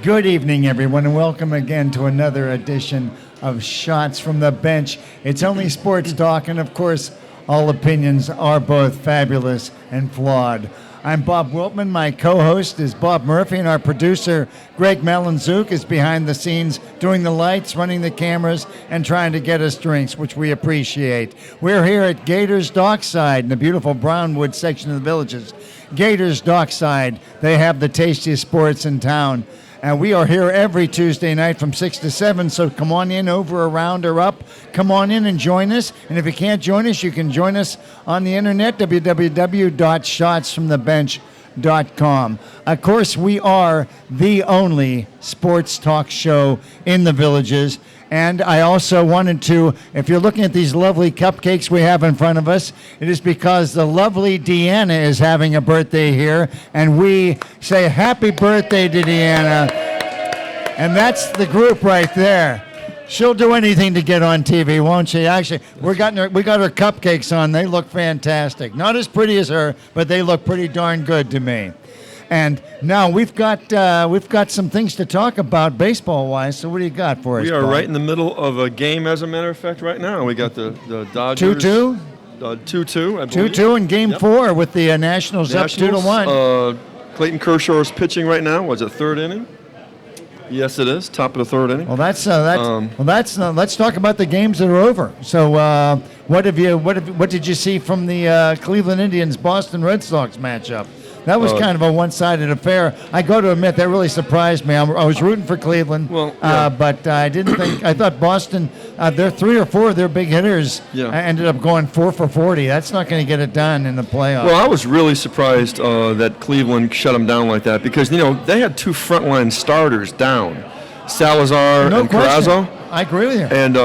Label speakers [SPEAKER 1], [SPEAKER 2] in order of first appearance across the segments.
[SPEAKER 1] Good evening, everyone, and welcome again to another edition of Shots from the Bench. It's only sports talk, and of course, all opinions are both fabulous and flawed. I'm Bob Wiltman. My co-host is Bob Murphy, and our producer, Greg Malanzuk, is behind the scenes doing the lights, running the cameras, and trying to get us drinks, which we appreciate. We're here at Gator's Dockside in the beautiful Brownwood section of the Villages. Gator's Dockside, they have the tastiest sports in town. And we are here every Tuesday night from 6 to 7, so come on in, over, around, or up. Come on in and join us. And if you can't join us, you can join us on the internet, www.shotsfromthebench.com. Of course, we are the only sports talk show in the Villages. And I also wanted to, if you're looking at these lovely cupcakes we have in front of us, it is because the lovely Deanna is having a birthday here, and we say happy birthday to Deanna. And that's the group right there. She'll do anything to get on TV, won't she? Actually, we got her cupcakes on. They look fantastic. Not as pretty as her, but they look pretty darn good to me. And now we've got some things to talk about baseball-wise. So what do you got for us?
[SPEAKER 2] We are
[SPEAKER 1] Bob?
[SPEAKER 2] right in the middle of a game, as a matter of fact, right now. We got the Dodgers
[SPEAKER 1] 2-2?
[SPEAKER 2] 2-2, I believe.
[SPEAKER 1] 2-2 in Game 4 with the Nationals up 2-1.
[SPEAKER 2] Clayton Kershaw is pitching right now. Was it third inning? Yes, it is. Top of the third inning.
[SPEAKER 1] Well, let's talk about the games that are over. So, what did you see from the Cleveland Indians Boston Red Sox matchup? That was kind of a one-sided affair. I got to admit, that really surprised me. I was rooting for Cleveland, but I didn't think. I thought Boston, their 3 or 4 of their big hitters ended up going 4 for 40. That's not going to get it done in the playoffs.
[SPEAKER 2] Well, I was really surprised that Cleveland shut them down like that because, they had 2 frontline starters down, Salazar and Carrasco.
[SPEAKER 1] I agree with you.
[SPEAKER 2] And,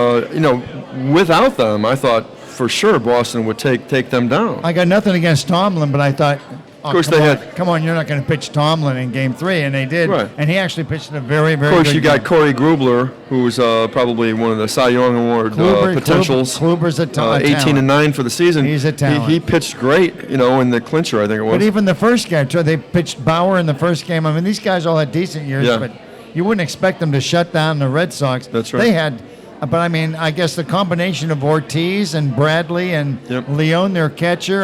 [SPEAKER 2] without them, I thought for sure Boston would take them down.
[SPEAKER 1] I got nothing against Tomlin, but I thought,
[SPEAKER 2] of course,
[SPEAKER 1] come on, you're not going to pitch Tomlin in Game 3, and they did.
[SPEAKER 2] Right.
[SPEAKER 1] And he actually pitched a very, very good game.
[SPEAKER 2] Of course, you got Corey Grubler, who's probably one of the Cy Young Award potentials.
[SPEAKER 1] Kluber's a talent.
[SPEAKER 2] 18-9 for the season.
[SPEAKER 1] He's a talent.
[SPEAKER 2] He pitched great, in the clincher, I think it was.
[SPEAKER 1] But even the first game, they pitched Bauer in the first game. I mean, these guys all had decent years, but you wouldn't expect them to shut down the Red Sox.
[SPEAKER 2] That's right.
[SPEAKER 1] They had. But, I mean, I guess the combination of Ortiz and Bradley and Leon, their catcher,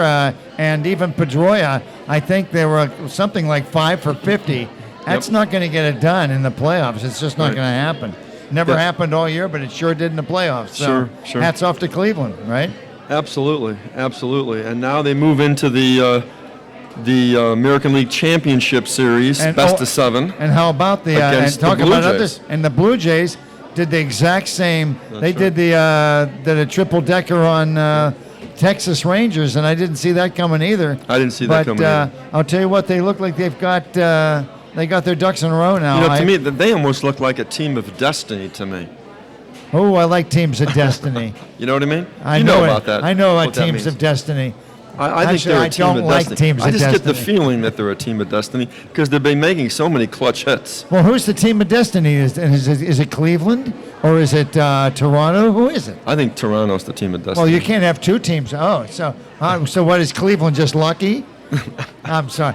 [SPEAKER 1] and even Pedroia, I think they were something like 5 for 50. That's not going to get it done in the playoffs. It's just not going to happen. Never happened all year, but it sure did in the playoffs. So
[SPEAKER 2] sure.
[SPEAKER 1] Hats off to Cleveland, right?
[SPEAKER 2] Absolutely. And now they move into the American League Championship Series, best of 7.
[SPEAKER 1] And how about the Blue Jays did the exact same. Did a triple decker on Texas Rangers, and I didn't see that coming either.
[SPEAKER 2] I didn't see that coming either.
[SPEAKER 1] I'll tell you what, they look like they got their ducks in a row now.
[SPEAKER 2] To me, they almost look like a team of destiny to me.
[SPEAKER 1] Oh, I like teams of destiny.
[SPEAKER 2] You know what I mean?
[SPEAKER 1] I know about that. I know about teams of destiny.
[SPEAKER 2] I think they're a team of destiny. I just get the feeling that they're a team of destiny because they've been making so many clutch hits.
[SPEAKER 1] Well, who's the team of destiny? Is it Cleveland or is it Toronto? Who is it?
[SPEAKER 2] I think Toronto's the team of destiny.
[SPEAKER 1] Well, you can't have 2 teams. Oh, so what is Cleveland just lucky? I'm sorry.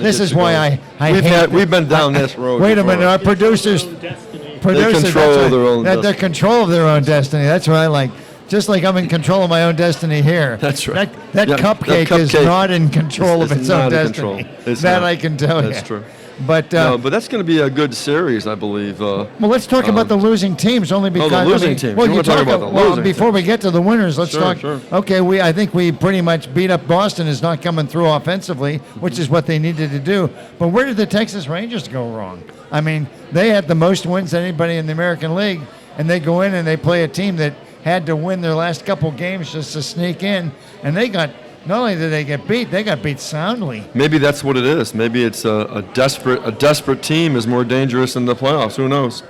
[SPEAKER 1] This is why I hate.
[SPEAKER 2] We've been down this road.
[SPEAKER 1] Wait a minute, our producers.
[SPEAKER 2] They control their own destiny.
[SPEAKER 1] They're control of their own destiny. That's what I like. Just like I'm in control of my own destiny here.
[SPEAKER 2] That's right.
[SPEAKER 1] That cupcake is not in control of its own destiny. That I can tell you.
[SPEAKER 2] That's true.
[SPEAKER 1] But
[SPEAKER 2] but that's going to be a good series, I believe.
[SPEAKER 1] Well, let's talk about the losing teams, only because
[SPEAKER 2] the losing teams.
[SPEAKER 1] Well,
[SPEAKER 2] you want to talk about the losing
[SPEAKER 1] before we get to the winners, let's talk.
[SPEAKER 2] Sure.
[SPEAKER 1] Okay, I think we pretty much beat up Boston is not coming through offensively, which is what they needed to do. But where did the Texas Rangers go wrong? I mean, they had the most wins than anybody in the American League, and they go in and they play a team that had to win their last couple games just to sneak in, and they got. Not only did they get beat, they got beat soundly.
[SPEAKER 2] Maybe that's what it is. Maybe it's a desperate team is more dangerous in the playoffs. Who knows?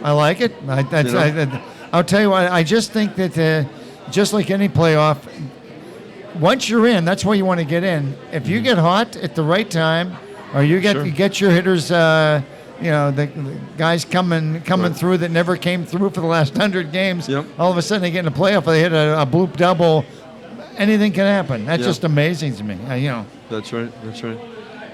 [SPEAKER 1] I like it. I'll tell you what. I just think that just like any playoff, once you're in, that's where you want to get in. If you get hot at the right time, or you get your hitters, the guys coming through that never came through for the last 100 games. All of a sudden they get in the playoff, they hit a bloop double. Anything can happen. That's just amazing to me.
[SPEAKER 2] That's right.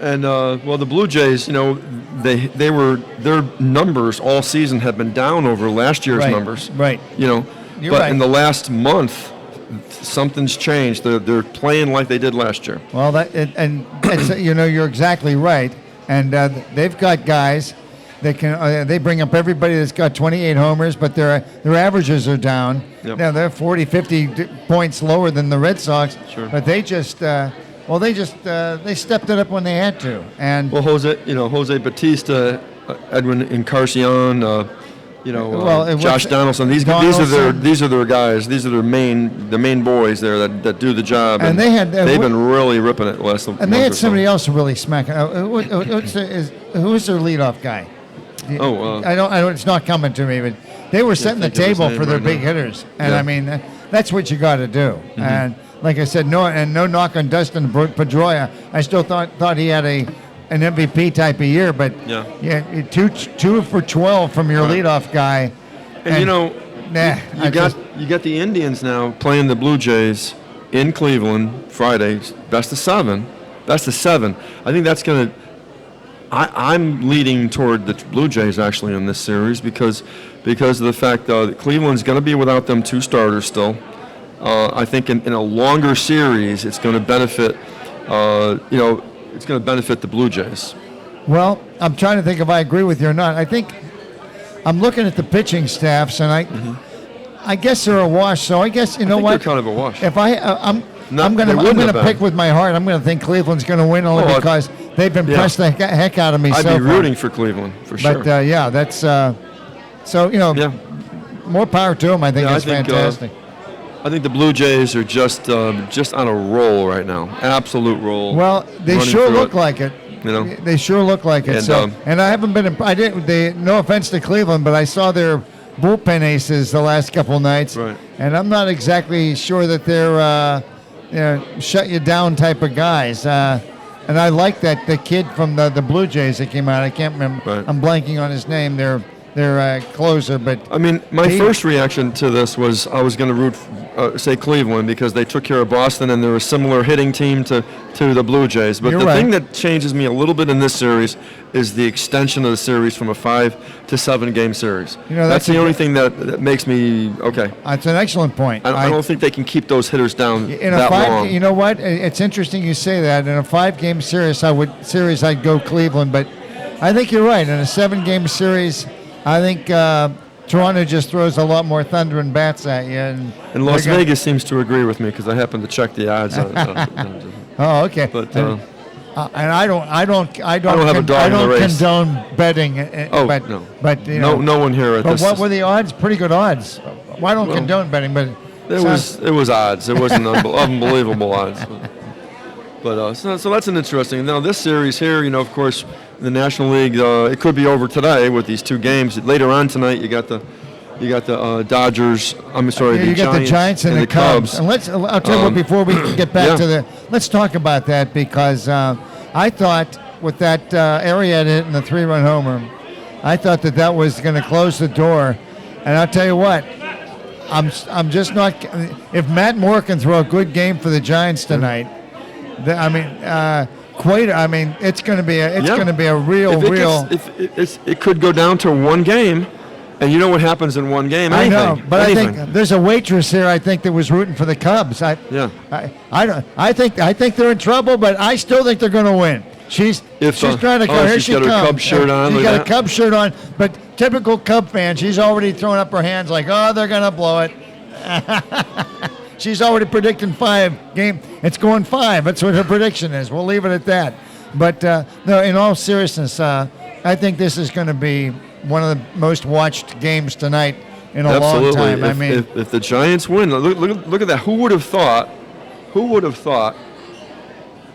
[SPEAKER 2] And well, the Blue Jays, their numbers all season have been down over last year's numbers.
[SPEAKER 1] Right.
[SPEAKER 2] You're
[SPEAKER 1] right.
[SPEAKER 2] In the last month, something's changed. They're playing like they did last year.
[SPEAKER 1] Well, you're exactly right. And they've got guys that can. They bring up everybody that's got 28 homers, but their averages are down.
[SPEAKER 2] Yep.
[SPEAKER 1] Now they're 40, 50 points lower than the Red Sox.
[SPEAKER 2] Sure.
[SPEAKER 1] But they just. They stepped it up when they had to. And
[SPEAKER 2] Jose Batista, Edwin Encarnacion, Josh Donaldson. These are their guys. These are the main boys there that do the job. And they've been really ripping it last month.
[SPEAKER 1] And they had somebody else really smacking. Who's their leadoff guy? I don't. It's not coming to me, but they were setting the table for their big hitters. And I mean, that's what you got to do. Mm-hmm. And like I said, no knock on Dustin Pedroia. I still thought he had an MVP type of year, but two for 12 from your leadoff guy.
[SPEAKER 2] And you got the Indians now playing the Blue Jays in Cleveland Friday. Best of 7. I think that's going to. I'm leading toward the Blue Jays actually in this series because of the fact that Cleveland's going to be without them 2 starters still. I think in a longer series, it's going to benefit. It's going to benefit the Blue Jays.
[SPEAKER 1] Well, I'm trying to think if I agree with you or not. I think I'm looking at the pitching staffs, and I guess they're a wash. So I guess what?
[SPEAKER 2] They're kind of a wash.
[SPEAKER 1] If I'm going to pick with my heart. I'm going to think Cleveland's going to win only because they've impressed the heck out of me.
[SPEAKER 2] I'd be rooting for Cleveland for sure.
[SPEAKER 1] But that's more power to them. I think it's fantastic.
[SPEAKER 2] I think the Blue Jays are just on a roll right now, absolute roll.
[SPEAKER 1] Well, they sure look like it. They sure look like it. And I haven't been. No offense to Cleveland, but I saw their bullpen aces the last couple of nights,
[SPEAKER 2] right.
[SPEAKER 1] And I'm not exactly sure that they're shut you down type of guys. And I like the kid from the Blue Jays that came out. I can't remember.
[SPEAKER 2] Right.
[SPEAKER 1] I'm blanking on his name. Their closer, but
[SPEAKER 2] I mean, my first reaction to this was I was going to say Cleveland because they took care of Boston and they're a similar hitting team to the Blue Jays. But thing that changes me a little bit in this series is the extension of the series from a 5 to 7 game series. That's the only thing that makes me okay.
[SPEAKER 1] That's an excellent point.
[SPEAKER 2] I don't think they can keep those hitters down that long.
[SPEAKER 1] You know what? It's interesting you say that. In a 5-game series, I'd go Cleveland, but I think you're right. In a 7-game series, I think Toronto just throws a lot more thunder and bats at you.
[SPEAKER 2] And Las Vegas seems to agree with me because I happen to check the odds on it.
[SPEAKER 1] Oh, okay.
[SPEAKER 2] But
[SPEAKER 1] and I don't
[SPEAKER 2] have a dog in the race.
[SPEAKER 1] Condone betting.
[SPEAKER 2] No.
[SPEAKER 1] But
[SPEAKER 2] no one here at this.
[SPEAKER 1] But what were the odds? Pretty good odds. Well, I don't condone betting, but
[SPEAKER 2] it was odds. It wasn't unbelievable odds. But so that's an interesting. Now this series here, of course, the National League, it could be over today with these 2 games. Later on tonight, you got the Dodgers.
[SPEAKER 1] You got the Giants and the Cubs. And I'll tell you what. Before we get back to let's talk about that because I thought with that Arrieta hitting the 3-run homer, I thought that was going to close the door. And I'll tell you what. I'm just not. If Matt Moore can throw a good game for the Giants tonight. Cueto. It's going to be a real.
[SPEAKER 2] It could go down to 1 game, and you know what happens in 1 game? Anything,
[SPEAKER 1] I know, but anything. I think there's a waitress here. I think that was rooting for the Cubs. I think they're in trouble, but I still think they're going to win. She's trying to go. Here she comes.
[SPEAKER 2] She's got her Cub shirt on.
[SPEAKER 1] She's got a Cub shirt on, but typical Cub fan. She's already throwing up her hands like, oh, they're going to blow it. She's already predicting 5 game. It's going 5. That's what her prediction is. We'll leave it at that. But no, in all seriousness, I think this is going to be one of the most watched games tonight in a long time.
[SPEAKER 2] If the Giants win, look at that. Who would have thought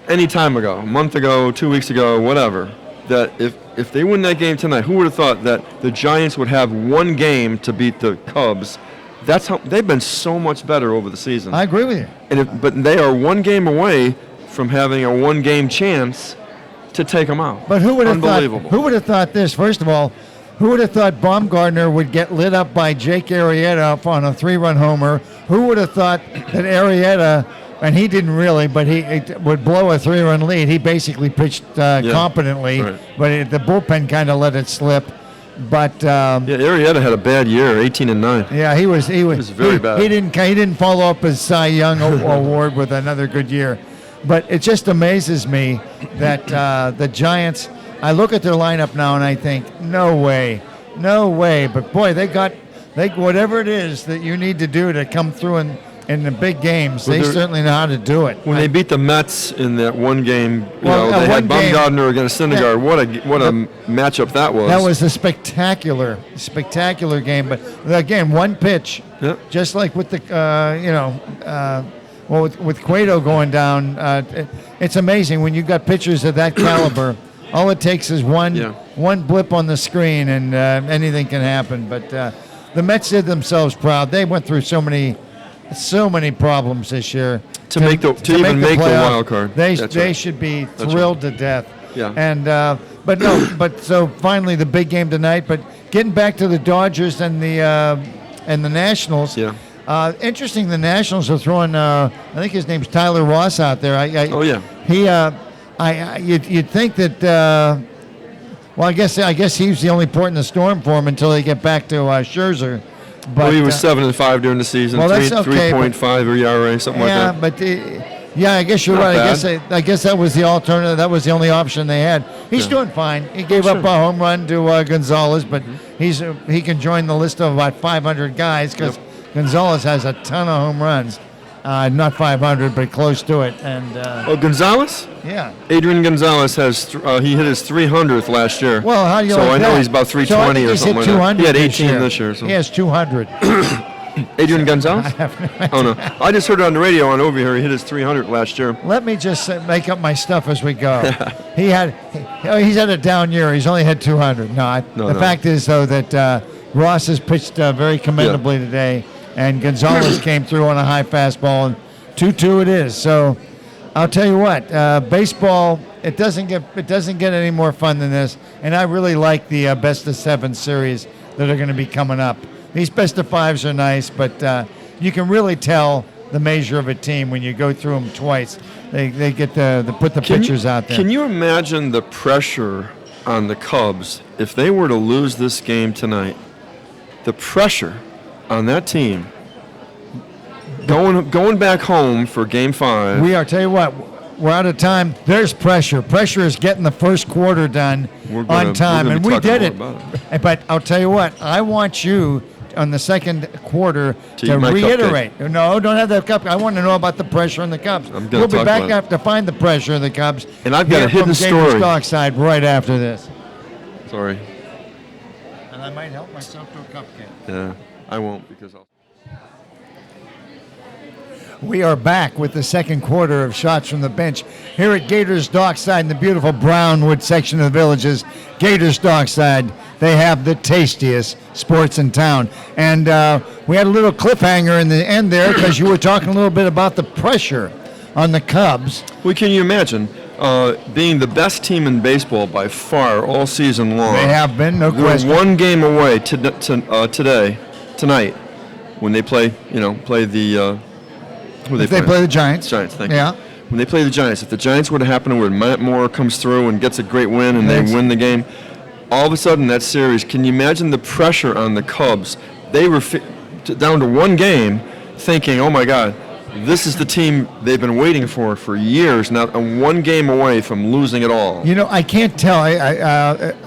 [SPEAKER 2] any time ago, a month ago, 2 weeks ago, whatever, that if they win that game tonight, who would have thought that the Giants would have 1 game to beat the Cubs? That's how they've been so much better over the season.
[SPEAKER 1] I agree with you.
[SPEAKER 2] But they are 1 game away from having a 1-game chance to take them out.
[SPEAKER 1] But who would have
[SPEAKER 2] Unbelievable.
[SPEAKER 1] thought? Who would have thought this? First of all, who would have thought Baumgartner would get lit up by Jake Arrieta on a 3-run homer? Who would have thought that Arrieta and he didn't really, but he would blow a 3-run lead. He basically pitched competently, but the bullpen kind of let it slip. But
[SPEAKER 2] Arrieta had a bad year, 18-9.
[SPEAKER 1] Yeah, he was
[SPEAKER 2] very bad.
[SPEAKER 1] He didn't follow up his Cy Young award with another good year. But it just amazes me that the Giants. I look at their lineup now and I think, no way. But boy, they whatever it is that you need to do to come through in the big games, they certainly know how to do it.
[SPEAKER 2] When they beat the Mets in that one game, they had Bumgarner against Syndergaard. What a matchup that was.
[SPEAKER 1] That was a spectacular game. But again, one pitch, just like with the with Cueto going down, it's amazing when you've got pitchers of that caliber. All it takes is one blip on the screen, and anything can happen. But the Mets did themselves proud. They went through so many problems this year
[SPEAKER 2] to make the wild card.
[SPEAKER 1] They should be thrilled to death.
[SPEAKER 2] Yeah.
[SPEAKER 1] And but so finally the big game tonight. But getting back to the Dodgers and the Nationals. Yeah. Interesting. The Nationals are throwing. I think his name's Tyler Ross out there. You'd think that. Well, I guess he's the only port in the storm for him until they get back to Scherzer.
[SPEAKER 2] But he was 7-5 during the season.
[SPEAKER 1] Well, that's okay,
[SPEAKER 2] 3.5 ERA, something like that.
[SPEAKER 1] But I guess you're right. I guess that was the alternative. That was the only option they had. He's doing fine. He gave up a home run to Gonzalez, but he can join the list of about 500 guys because Gonzalez has a ton of home runs. Not 500, but close to it. And
[SPEAKER 2] Gonzalez?
[SPEAKER 1] Yeah.
[SPEAKER 2] Adrian Gonzalez has he hit his 300th last year.
[SPEAKER 1] Well, how do you
[SPEAKER 2] so
[SPEAKER 1] like
[SPEAKER 2] I know he's about 320 or something like that. He had 18 this year. So.
[SPEAKER 1] He has 200.
[SPEAKER 2] Adrian Gonzalez? Oh no, I just heard it on the radio on over here. He hit his 300 last year.
[SPEAKER 1] Let me just make up my stuff as we go. He's had a down year. He's only had 200. The fact is though that Ross has pitched very commendably today. And Gonzalez came through on a high fastball, and 2-2 it is. So, I'll tell you what, baseball it doesn't get any more fun than this. And I really like the best of 7 series that are going to be coming up. These best of 5s are nice, but you can really tell the measure of a team when you go through them twice. They get to put the pitchers out there.
[SPEAKER 2] Can you imagine the pressure on the Cubs if they were to lose this game tonight? The pressure on that team going back home for Game 5.
[SPEAKER 1] Tell you what, we're out of time. There's pressure. Pressure is getting the first quarter done on time, and we did it. But I'll tell you what, I want you on the second quarter to reiterate. No, don't have that cup. I want to know about the pressure on the Cubs. We'll be back after find the pressure of the Cubs.
[SPEAKER 2] And I've got a hidden story.
[SPEAKER 1] Dockside right after this.
[SPEAKER 2] Sorry.
[SPEAKER 1] And I might help myself to a cupcake.
[SPEAKER 2] Yeah. I won't because I'll.
[SPEAKER 1] We are back with the second quarter of Shots from the Bench here at Gator's Dockside in the beautiful Brownwood section of the Villages. Gator's Dockside, they have the tastiest sports in town. And we had a little cliffhanger in the end there because you were talking a little bit about the pressure on the Cubs.
[SPEAKER 2] Well, can you imagine being the best team in baseball by far all season long?
[SPEAKER 1] They have been, no question.
[SPEAKER 2] They're one game away tonight, when they play the.
[SPEAKER 1] They play the Giants.
[SPEAKER 2] Giants, thank you. When they play the Giants, if the Giants were to happen where Matt Moore comes through and gets a great win and they win the game, all of a sudden that series, can you imagine the pressure on the Cubs? They were down to one game thinking, oh my God, this is the team they've been waiting for years now, and one game away from losing it all.
[SPEAKER 1] I can't tell,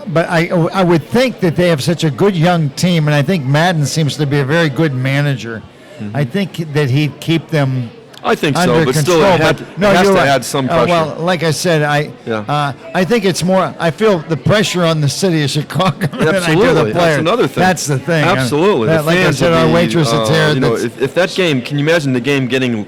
[SPEAKER 1] but I would think that they have such a good young team, and I think Madden seems to be a very good manager. Mm-hmm. I think that he'd keep them
[SPEAKER 2] I think
[SPEAKER 1] under
[SPEAKER 2] so, but
[SPEAKER 1] control.
[SPEAKER 2] Still it has to add some pressure.
[SPEAKER 1] Well, like I said, I think it's more, I feel the pressure on the city of Chicago than I do the players.
[SPEAKER 2] That's another thing.
[SPEAKER 1] That's the thing.
[SPEAKER 2] Absolutely.
[SPEAKER 1] Like I said, our waitress is here.
[SPEAKER 2] If that game, can you imagine the game getting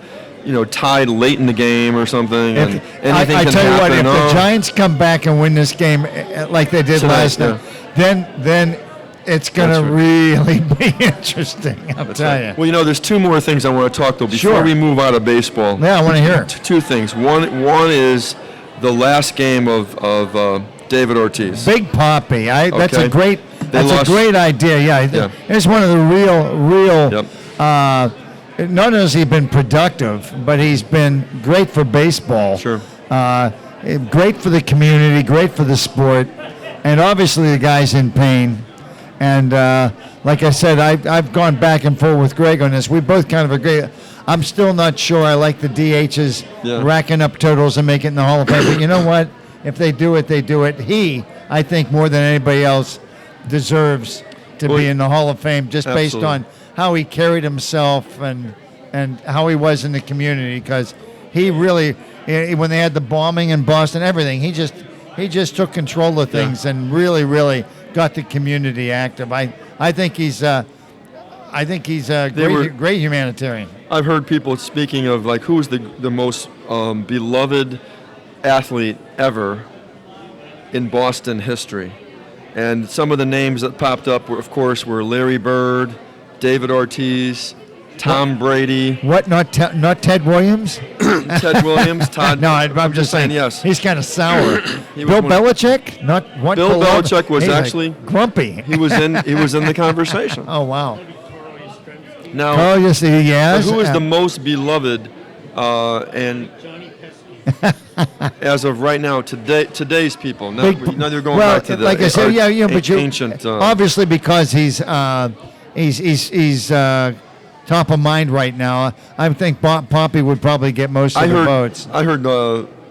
[SPEAKER 2] tied late in the game or something? And anything
[SPEAKER 1] I
[SPEAKER 2] can
[SPEAKER 1] tell you what,
[SPEAKER 2] happen.
[SPEAKER 1] if the Giants come back and win this game like they did last night, then it's going to really be interesting, I'll tell you.
[SPEAKER 2] Well, there's 2 more things I want to talk to before we move out of baseball.
[SPEAKER 1] Yeah, I want to hear.
[SPEAKER 2] 2 things. One is the last game of David Ortiz.
[SPEAKER 1] Big Poppy. That's a great idea. Yeah. It's one of the real not only has he been productive, but he's been great for baseball.
[SPEAKER 2] Sure.
[SPEAKER 1] Great for the community, great for the sport, and obviously the guy's in pain. And like I said, I've gone back and forth with Greg on this. We both kind of agree. I'm still not sure I like the DHs racking up totals and making it in the Hall of Fame. But you know what? If they do it, they do it. He, I think, more than anybody else, deserves to be in the Hall of Fame just based on how he carried himself and how he was in the community. Because he really, when they had the bombing in Boston, everything, he just took control of things and really, really got the community active. I think he's a great humanitarian.
[SPEAKER 2] I've heard people speaking of like who was the most beloved athlete ever in Boston history, and some of the names that popped up were, of course, Larry Bird, David Ortiz, Tom Brady.
[SPEAKER 1] What? Not Ted Williams?
[SPEAKER 2] Ted Williams, Todd.
[SPEAKER 1] No, I'm just saying.
[SPEAKER 2] Yes,
[SPEAKER 1] he's kind of sour. Bill Belichick? Not what?
[SPEAKER 2] Bill Belichick was actually
[SPEAKER 1] grumpy.
[SPEAKER 2] He was in the conversation.
[SPEAKER 1] Oh wow.
[SPEAKER 2] Now,
[SPEAKER 1] yes.
[SPEAKER 2] Who is the most beloved, and as of right now, today's people? Now they're going back to the
[SPEAKER 1] like I said, but
[SPEAKER 2] ancient.
[SPEAKER 1] Obviously, because he's top of mind right now. I think Poppy would probably get most of the votes.
[SPEAKER 2] I heard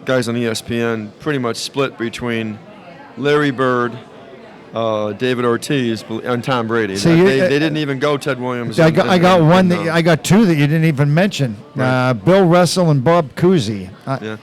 [SPEAKER 2] guys on ESPN pretty much split between Larry Bird, David Ortiz, and Tom Brady.
[SPEAKER 1] So
[SPEAKER 2] they didn't even go Ted Williams.
[SPEAKER 1] I got two that you didn't even mention. Right. Bill Russell and Bob Cousy,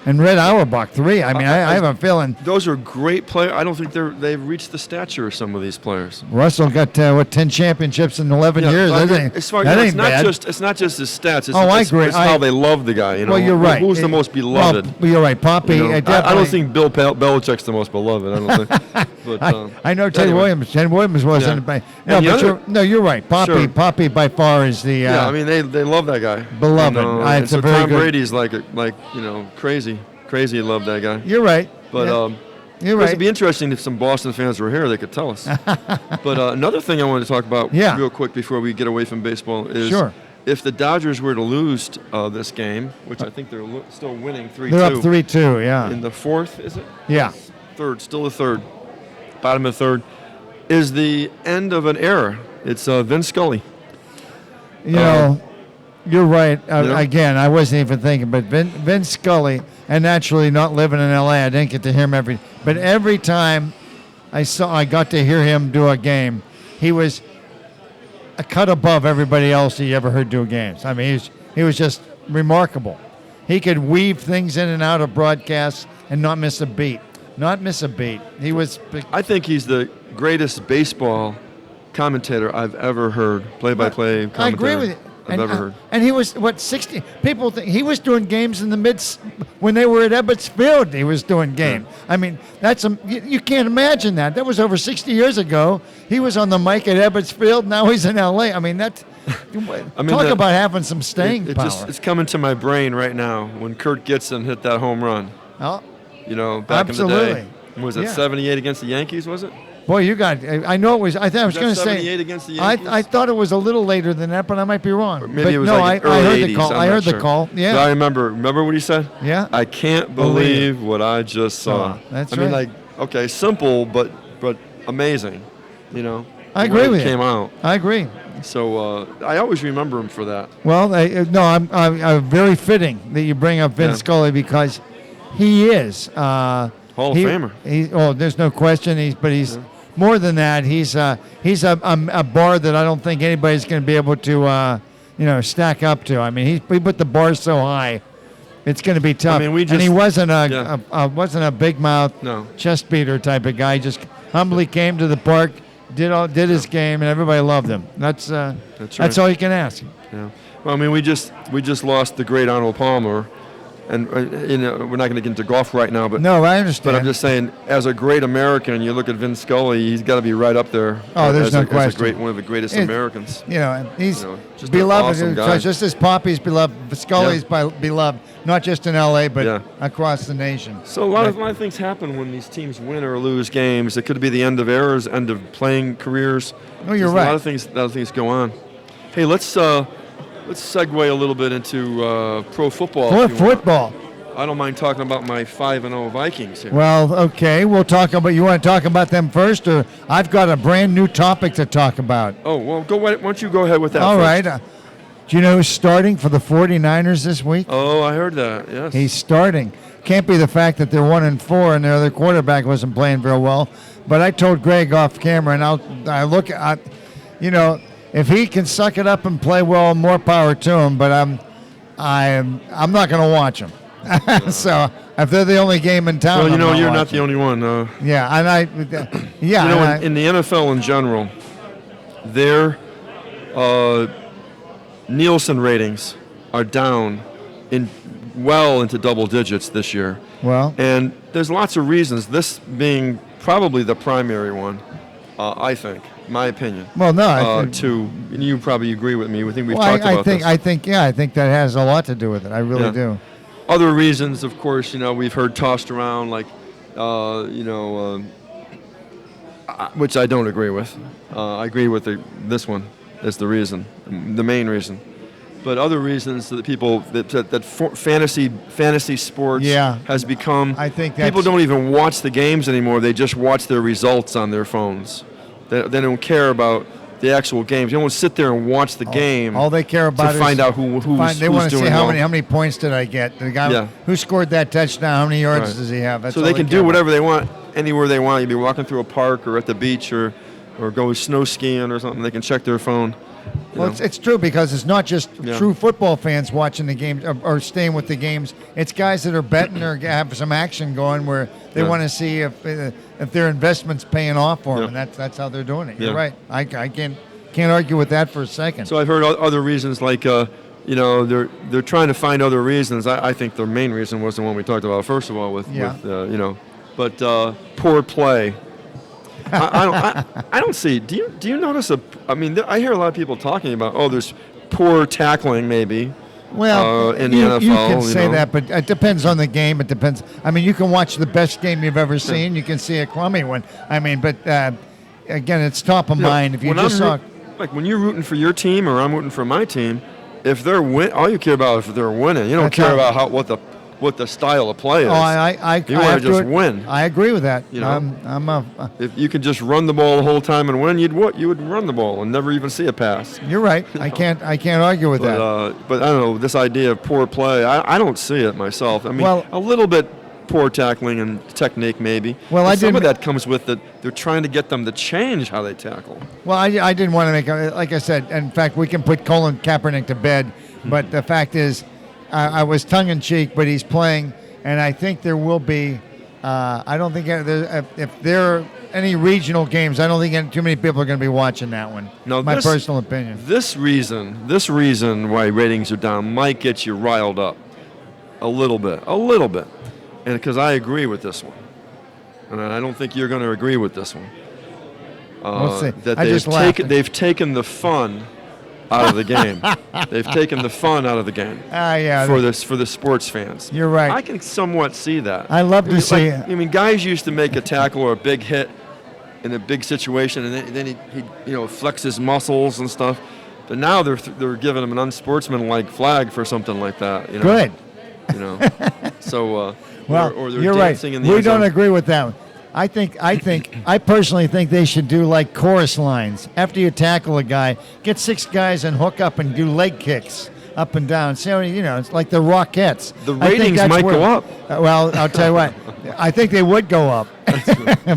[SPEAKER 1] and Red Auerbach, 3. I mean, I have a feeling
[SPEAKER 2] those are great players. I don't think they've reached the stature of some of these players.
[SPEAKER 1] Russell got 10 championships in 11 years.
[SPEAKER 2] It's not just his stats.
[SPEAKER 1] I agree.
[SPEAKER 2] It's how they love the guy. You know?
[SPEAKER 1] Well, you're right.
[SPEAKER 2] Who's the most beloved?
[SPEAKER 1] Well, you're right. Poppy.
[SPEAKER 2] I don't think Bill Belichick's the most beloved. I don't think. But,
[SPEAKER 1] I know Ted Williams. Ted Williams wasn't. No, you're right. Poppy.
[SPEAKER 2] Sure.
[SPEAKER 1] Poppy by far is the.
[SPEAKER 2] I mean they love that guy.
[SPEAKER 1] Beloved.
[SPEAKER 2] And so Tom Brady's like crazy love that guy.
[SPEAKER 1] You're right.
[SPEAKER 2] But
[SPEAKER 1] you're right.
[SPEAKER 2] It'd be interesting if some Boston fans were here. They could tell us. But another thing I wanted to talk about real quick before we get away from baseball is if the Dodgers were to lose this game, which I think they're still winning 3-2.
[SPEAKER 1] They're up 3-2. Yeah.
[SPEAKER 2] In the fourth, is it?
[SPEAKER 1] Yeah.
[SPEAKER 2] Third, still the third. Bottom of the third is the end of an era. It's Vince Scully.
[SPEAKER 1] You're right. Again, I wasn't even thinking, but Vince Scully, and naturally not living in L.A., I didn't get to hear him but every time I got to hear him do a game, he was a cut above everybody else you ever heard do games. I mean, he was just remarkable. He could weave things in and out of broadcasts and not miss a beat. He was.
[SPEAKER 2] I think he's the greatest baseball commentator I've ever heard. Play-by-play commentator.
[SPEAKER 1] I agree with you.
[SPEAKER 2] I've ever heard.
[SPEAKER 1] And he was 60. People think he was doing games in the when they were at Ebbets Field. He was doing games. Yeah. I mean, you can't imagine that. That was over 60 years ago. He was on the mic at Ebbets Field. Now he's in L.A. I mean, talk about having some staying power.
[SPEAKER 2] It's coming to my brain right now when Kurt Gibson hit that home run.
[SPEAKER 1] Oh.
[SPEAKER 2] Back in the day. Was it 78 against the Yankees, was it?
[SPEAKER 1] Boy, you got. I know it was. I was going to say
[SPEAKER 2] 78 against the Yankees.
[SPEAKER 1] I thought it was a little later than that, but I might be wrong.
[SPEAKER 2] Or maybe it was early 80s.
[SPEAKER 1] I heard the call. Yeah.
[SPEAKER 2] But I remember. Remember what he said?
[SPEAKER 1] Yeah.
[SPEAKER 2] I can't believe what I just saw.
[SPEAKER 1] That's
[SPEAKER 2] right. I mean, simple but amazing.
[SPEAKER 1] I agree with you.
[SPEAKER 2] Came out.
[SPEAKER 1] I agree.
[SPEAKER 2] So I always remember him for that.
[SPEAKER 1] Well, I'm very fitting that you bring up Vince Scully because he is
[SPEAKER 2] Hall of Famer.
[SPEAKER 1] There's no question. He's more than that. He's a bar that I don't think anybody's going to be able to stack up to. I mean, he put the bar so high, it's going to be tough.
[SPEAKER 2] I mean,
[SPEAKER 1] and he wasn't a big mouth chest beater type of guy. He just humbly came to the park, did his game, and everybody loved him. That's all you can ask.
[SPEAKER 2] Yeah. Well, I mean, we just lost the great Arnold Palmer. And we're not going to get into golf right now, but
[SPEAKER 1] no, I understand.
[SPEAKER 2] But I'm just saying, as a great American, you look at Vince Scully; he's got to be right up there.
[SPEAKER 1] Oh, there's no question.
[SPEAKER 2] One of the greatest Americans.
[SPEAKER 1] He's
[SPEAKER 2] just
[SPEAKER 1] beloved.
[SPEAKER 2] Awesome guy.
[SPEAKER 1] Just as Poppy's beloved, Scully's beloved, not just in L.A. but across the nation.
[SPEAKER 2] So a lot of things happen when these teams win or lose games. It could be the end of eras, end of playing careers.
[SPEAKER 1] Oh, you're right.
[SPEAKER 2] A lot of things go on. Hey, let's let's segue a little bit into pro football.
[SPEAKER 1] For
[SPEAKER 2] if you want.
[SPEAKER 1] football.
[SPEAKER 2] I don't mind talking about my 5-0 Vikings here.
[SPEAKER 1] Well, okay, we'll talk about. You want to talk about them first, or I've got a brand new topic to talk about.
[SPEAKER 2] Oh, well, why don't you go ahead with that
[SPEAKER 1] All
[SPEAKER 2] first.
[SPEAKER 1] right. Do you know who's starting for the 49ers this week?
[SPEAKER 2] Oh, I heard that, yes.
[SPEAKER 1] He's starting. Can't be the fact that they're 1-4 and their other quarterback wasn't playing very well. But I told Greg off camera, and I look at, if he can suck it up and play well, more power to him. But I'm not going to watch him. So if they're the only game in town,
[SPEAKER 2] well, you're not the only one.
[SPEAKER 1] Yeah, and
[SPEAKER 2] in the NFL in general, their Nielsen ratings are down into double digits this year.
[SPEAKER 1] Well,
[SPEAKER 2] and there's lots of reasons. This being probably the primary one, I think, my opinion.
[SPEAKER 1] Well, no,
[SPEAKER 2] and you probably agree with me. I think we've talked about this.
[SPEAKER 1] I think that has a lot to do with it. I really do.
[SPEAKER 2] Other reasons, of course, we've heard tossed around, like, which I don't agree with. I agree with this one as the reason, the main reason. But other reasons that people that fantasy sports has become.
[SPEAKER 1] I think
[SPEAKER 2] people don't even watch the games anymore. They just watch their results on their phones. They don't care about the actual games. They won't sit there and watch the game.
[SPEAKER 1] All they care about
[SPEAKER 2] to find out who's doing well.
[SPEAKER 1] They want to see how many points did I get. The guy who scored that touchdown, how many yards does he have? That's
[SPEAKER 2] so they can do whatever they want, anywhere they want. You'd be walking through a park or at the beach or go snow skiing or something. They can check their phone.
[SPEAKER 1] Well, it's true, because it's not just true football fans watching the games or staying with the games. It's guys that are betting or have some action going where they want to see if their investment's paying off for them, and that's how they're doing it. You're right. I can't argue with that for a second.
[SPEAKER 2] So I've heard other reasons, like they're trying to find other reasons. I think the main reason was the one we talked about first of all with poor play. I don't see. Do you notice I hear a lot of people talking about there's poor tackling maybe.
[SPEAKER 1] Well,
[SPEAKER 2] in the NFL,
[SPEAKER 1] you can say that, but it depends on the game. It depends. You can watch the best game you've ever seen. You can see a crummy one. But again, it's top of mind. If you just saw,
[SPEAKER 2] like when you're rooting for your team or I'm rooting for my team, if they're all you care about is if they're winning. You don't care about what the style of play is. You want to just win.
[SPEAKER 1] I agree with that.
[SPEAKER 2] If you could just run the ball the whole time and win, you would run the ball and never even see a pass.
[SPEAKER 1] You're right. I can't argue with that.
[SPEAKER 2] But I don't know, this idea of poor play, I don't see it myself. A little bit poor tackling and technique maybe. Well, some of that comes with that they're trying to get them to change how they tackle.
[SPEAKER 1] Well, I didn't want to make like I said. In fact, we can put Colin Kaepernick to bed. But the fact is, I was tongue-in-cheek, but he's playing, and I think there will be I don't think if there are any regional games, I don't think too many people are going to be watching that one. No, my personal opinion.
[SPEAKER 2] This reason why ratings are down might get you riled up a little bit, and because I agree with this one, and I don't think you're going to agree with this one.
[SPEAKER 1] We'll see.
[SPEAKER 2] That they've taken the fun out of the game. They've taken the fun out of the game. For the sports fans.
[SPEAKER 1] You're right.
[SPEAKER 2] I can somewhat see that.
[SPEAKER 1] I love to see.
[SPEAKER 2] Guys used to make a tackle or a big hit in a big situation, and then he flex his muscles and stuff. But now they're giving him an unsportsmanlike flag for something like that.
[SPEAKER 1] Good.
[SPEAKER 2] So
[SPEAKER 1] well,
[SPEAKER 2] they're
[SPEAKER 1] you're
[SPEAKER 2] dancing
[SPEAKER 1] right.
[SPEAKER 2] in the
[SPEAKER 1] We
[SPEAKER 2] end zone.
[SPEAKER 1] don't agree with that one. I personally think they should do like chorus lines. After you tackle a guy, get 6 guys and hook up and do leg kicks up and down. So, it's like the Rockettes.
[SPEAKER 2] The ratings might go up.
[SPEAKER 1] Well, I'll tell you what. I think they would go up.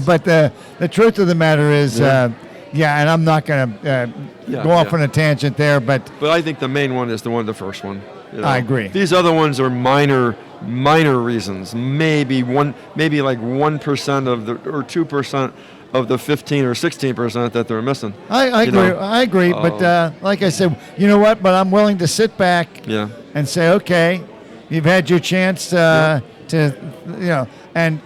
[SPEAKER 1] But the truth of the matter is, and I'm not going to go off on a tangent there, but
[SPEAKER 2] I think the main one is the first one.
[SPEAKER 1] I agree.
[SPEAKER 2] These other ones are minor reasons. Maybe like 1% or 2% of the 15 or 16% that they're missing.
[SPEAKER 1] I agree. I agree. But like I said, you know what? But I'm willing to sit back and say, okay, you've had your chance to. And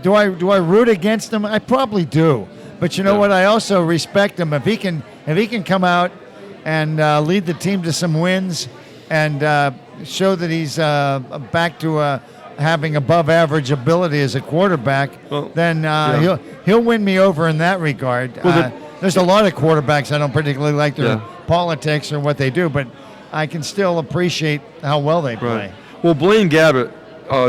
[SPEAKER 1] do I root against them? I probably do. But you know what? I also respect him if he can come out and lead the team to some wins and show that he's back to having above average ability as a quarterback, then he'll win me over in that regard. There's a lot of quarterbacks I don't particularly like their politics or what they do, but I can still appreciate how well they play.
[SPEAKER 2] Right. Well, Blaine Gabbert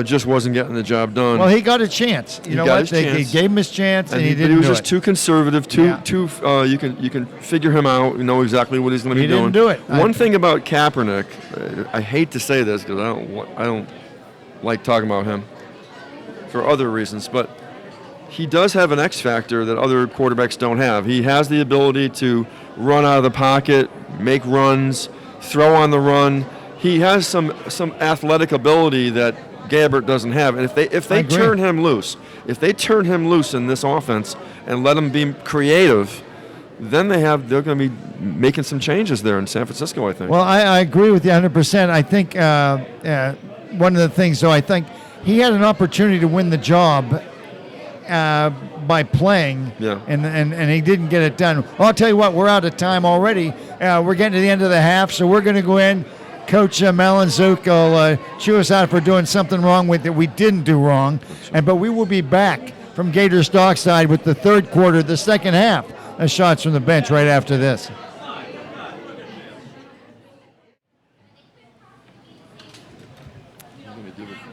[SPEAKER 2] just wasn't getting the job done.
[SPEAKER 1] Well, he got a chance. You know what? They gave him his chance, and he didn't do it.
[SPEAKER 2] But he was just too conservative. You can figure him out. You know exactly what he's going to be doing.
[SPEAKER 1] He didn't do it.
[SPEAKER 2] One thing about Kaepernick, I hate to say this because I don't like talking about him for other reasons, but he does have an X factor that other quarterbacks don't have. He has the ability to run out of the pocket, make runs, throw on the run. He has some athletic ability that Gabbert doesn't have. And if they turn him loose, in this offense and let him be creative, then they're going to be making some changes there in San Francisco, I think.
[SPEAKER 1] Well, I agree with you 100%. I think one of the things, though, I think he had an opportunity to win the job by playing, and he didn't get it done. Well, I'll tell you what, we're out of time already. We're getting to the end of the half, so we're going to go in. Coach Malinzuk will chew us out for doing something wrong with it we didn't do wrong. But we will be back from Gator's Dockside with the third quarter, the second half of Shots from the Bench right after this.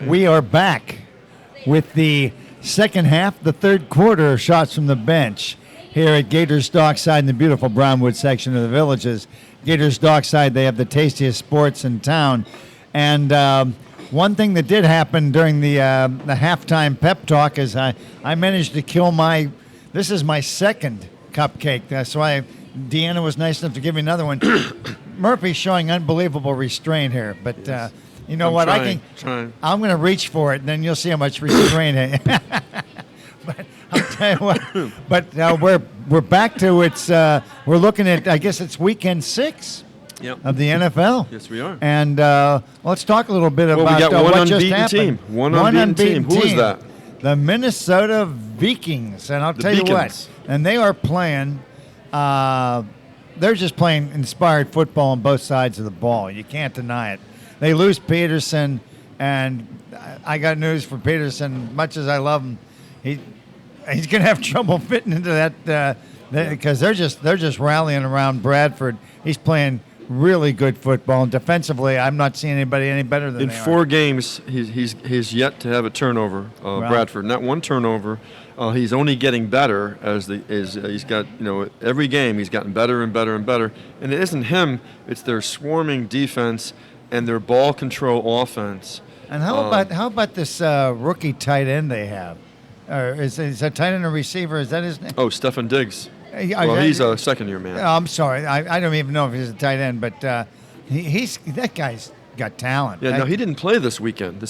[SPEAKER 1] We are back with the second half, the third quarter of Shots from the Bench here at Gator's Dockside in the beautiful Brownwood section of the Villages. Gator's Dockside, they have the tastiest sports in town. And one thing that did happen during the halftime pep talk is I managed to kill this is my second cupcake. That's why Deanna was nice enough to give me another one. Murphy's showing unbelievable restraint here, but you know what? I'm going to reach for it, and then you'll see how much restraint. But I'll tell you what. But we're back to we're looking at, I guess it's weekend 6 of the NFL.
[SPEAKER 2] Yes, we are.
[SPEAKER 1] And let's talk a little bit about
[SPEAKER 2] we got one
[SPEAKER 1] what just
[SPEAKER 2] unbeaten
[SPEAKER 1] happened.
[SPEAKER 2] team. One unbeaten team. Who is that?
[SPEAKER 1] The Minnesota Vikings. And I'll tell you what. And they are playing. They're just playing inspired football on both sides of the ball. You can't deny it. They lose Peterson, and I got news for Peterson. Much as I love him, he's going to have trouble fitting into that because they're just rallying around Bradford. He's playing really good football, and defensively, I'm not seeing anybody any better than
[SPEAKER 2] in 4 games. He's yet to have a turnover. Bradford, not one turnover. He's only getting better as he's got every game he's gotten better and better and better. And it isn't him; it's their swarming defense and their ball control offense.
[SPEAKER 1] And how about this rookie tight end they have? Is a tight end a receiver? Is that his name?
[SPEAKER 2] Oh, Stefan Diggs. Well, he's a second-year man.
[SPEAKER 1] I'm sorry. I don't even know if he's a tight end, but that guy's got talent.
[SPEAKER 2] Yeah, no, he didn't play this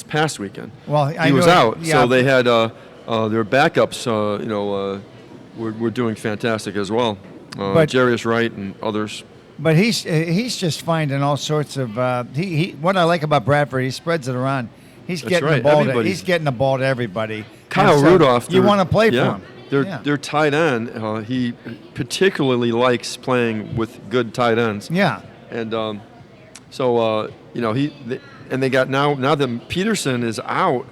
[SPEAKER 2] past weekend.
[SPEAKER 1] Well,
[SPEAKER 2] he was out, so they had their backups, were doing fantastic as well. Jarius Wright and others.
[SPEAKER 1] But he's just finding all sorts of what I like about Bradford, he spreads it around. He's getting the ball. He's getting the ball to everybody.
[SPEAKER 2] Kyle Rudolph.
[SPEAKER 1] You want to play for him.
[SPEAKER 2] Their tight end. He particularly likes playing with good tight ends.
[SPEAKER 1] Yeah.
[SPEAKER 2] And they got now that Peterson is out,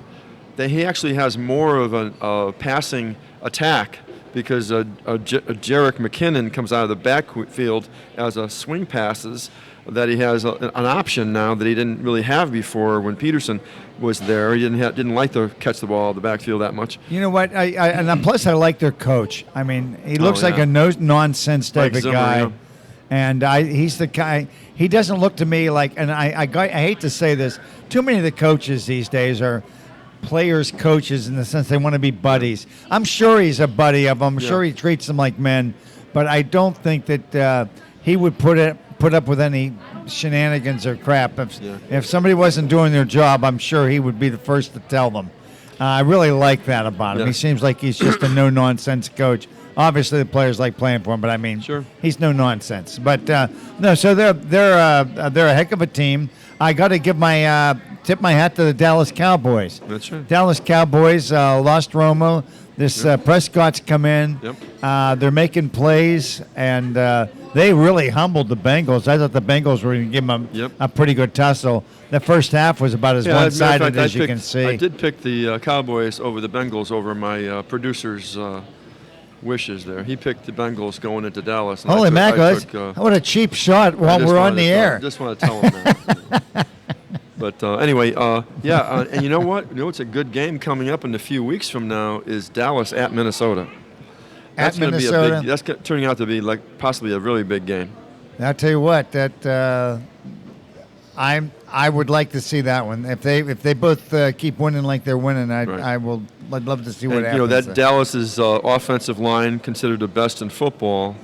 [SPEAKER 2] he actually has more of a passing attack because Jerick McKinnon comes out of the backfield as a swing passes. That he has an option now that he didn't really have before when Peterson was there. He didn't like to catch the ball out of the backfield that much.
[SPEAKER 1] You know what? Plus I like their coach. I mean, he looks like a no-nonsense type of guy. Yeah. And he's the guy. He doesn't look to me like. And I hate to say this. Too many of the coaches these days are players' coaches in the sense they want to be buddies. I'm sure he's a buddy of them. I'm sure he treats them like men. But I don't think that he would put up with any shenanigans or crap. If somebody wasn't doing their job, I'm sure he would be the first to tell them. I really like that about him. Yeah. He seems like he's just a no-nonsense coach. Obviously, the players like playing for him, but I mean, he's no nonsense. But no, so they're a heck of a team. I got to give tip my hat to the Dallas Cowboys.
[SPEAKER 2] That's right.
[SPEAKER 1] Dallas Cowboys lost Romo. This Prescott's come in.
[SPEAKER 2] Yep.
[SPEAKER 1] They're making plays, and they really humbled the Bengals. I thought the Bengals were going to give them a pretty good tussle. The first half was about as one-sided as you can see.
[SPEAKER 2] I did pick the Cowboys over the Bengals over my producer's wishes there. He picked the Bengals going into Dallas. And
[SPEAKER 1] Holy
[SPEAKER 2] I
[SPEAKER 1] mackerel!
[SPEAKER 2] took,
[SPEAKER 1] What a cheap shot while we're on the air.
[SPEAKER 2] I just want to tell him that. But anyway, and you know what? You know what's a good game coming up in a few weeks from now is Dallas at Minnesota. That's going to be a big. That's turning out to be like possibly a really big game.
[SPEAKER 1] I'll tell you what, that I would like to see that one. If they both keep winning like they're winning, I'd love to see what happens.
[SPEAKER 2] You know that Dallas's offensive line considered the best in football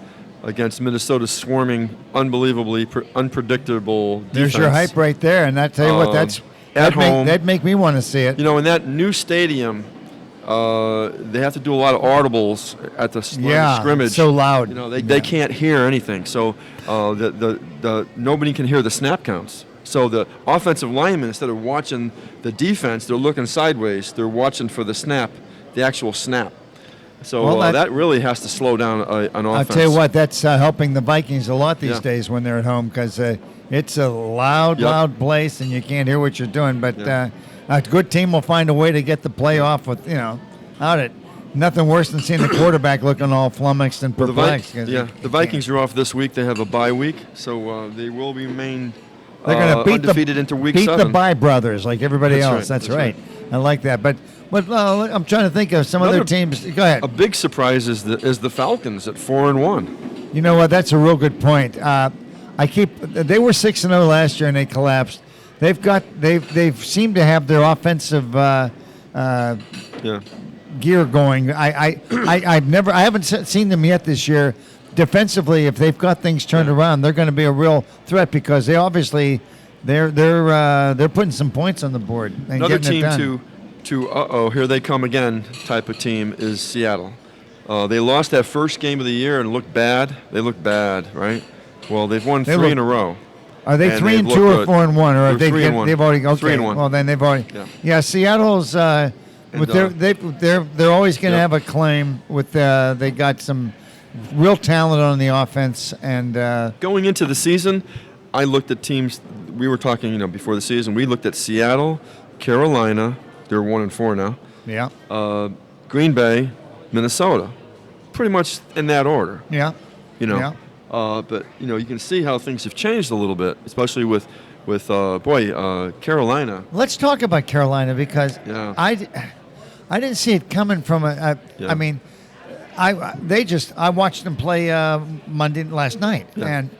[SPEAKER 2] against Minnesota's swarming, unbelievably unpredictable defense.
[SPEAKER 1] There's your hype right there, and I tell you what, that'd make me want to see it.
[SPEAKER 2] You know, in that new stadium, they have to do a lot of audibles at the scrimmage.
[SPEAKER 1] It's so loud.
[SPEAKER 2] You know, they can't hear anything. So the nobody can hear the snap counts. So the offensive linemen, instead of watching the defense, they're looking sideways. They're watching for the snap, the actual snap. So that really has to slow down an offense.
[SPEAKER 1] I'll tell you what, that's helping the Vikings a lot these days when they're at home, because it's a loud place and you can't hear what you're doing. But a good team will find a way to get the playoff with, out it. Nothing worse than seeing the quarterback looking all flummoxed and perplexed.
[SPEAKER 2] The Vikings are off this week. They have a bye week, so they will remain
[SPEAKER 1] they're going to
[SPEAKER 2] undefeated into week 7.
[SPEAKER 1] Beat the Bye brothers like everybody else. That's right. I like that. But I'm trying to think of some other teams. Go ahead.
[SPEAKER 2] A big surprise is the Falcons at 4-1.
[SPEAKER 1] You know what? That's a real good point. They were 6-0 last year and they collapsed. They've seemed to have their offensive gear going. I haven't seen them yet this year. Defensively, if they've got things turned around, they're going to be a real threat, because they obviously they're putting some points on the board. And
[SPEAKER 2] another
[SPEAKER 1] team
[SPEAKER 2] to here they come again type of team is Seattle. They lost that first game of the year and looked bad. They look bad, right? Well, they've won 3 in a row.
[SPEAKER 1] Are they 3-2 or 4-1, or have they? They've already
[SPEAKER 2] 3-1.
[SPEAKER 1] Well, then they've already. Yeah, Seattle's. They're always going to have a claim with. They got some real talent on the offense, and
[SPEAKER 2] going into the season, I looked at teams. We were talking, before the season. We looked at Seattle, Carolina. They're 1-4 now.
[SPEAKER 1] Yeah.
[SPEAKER 2] Green Bay, Minnesota, pretty much in that order.
[SPEAKER 1] Yeah.
[SPEAKER 2] Yeah. But you can see how things have changed a little bit, especially with Carolina.
[SPEAKER 1] Let's talk about Carolina, because I didn't see it coming from I mean, I watched them play last night, and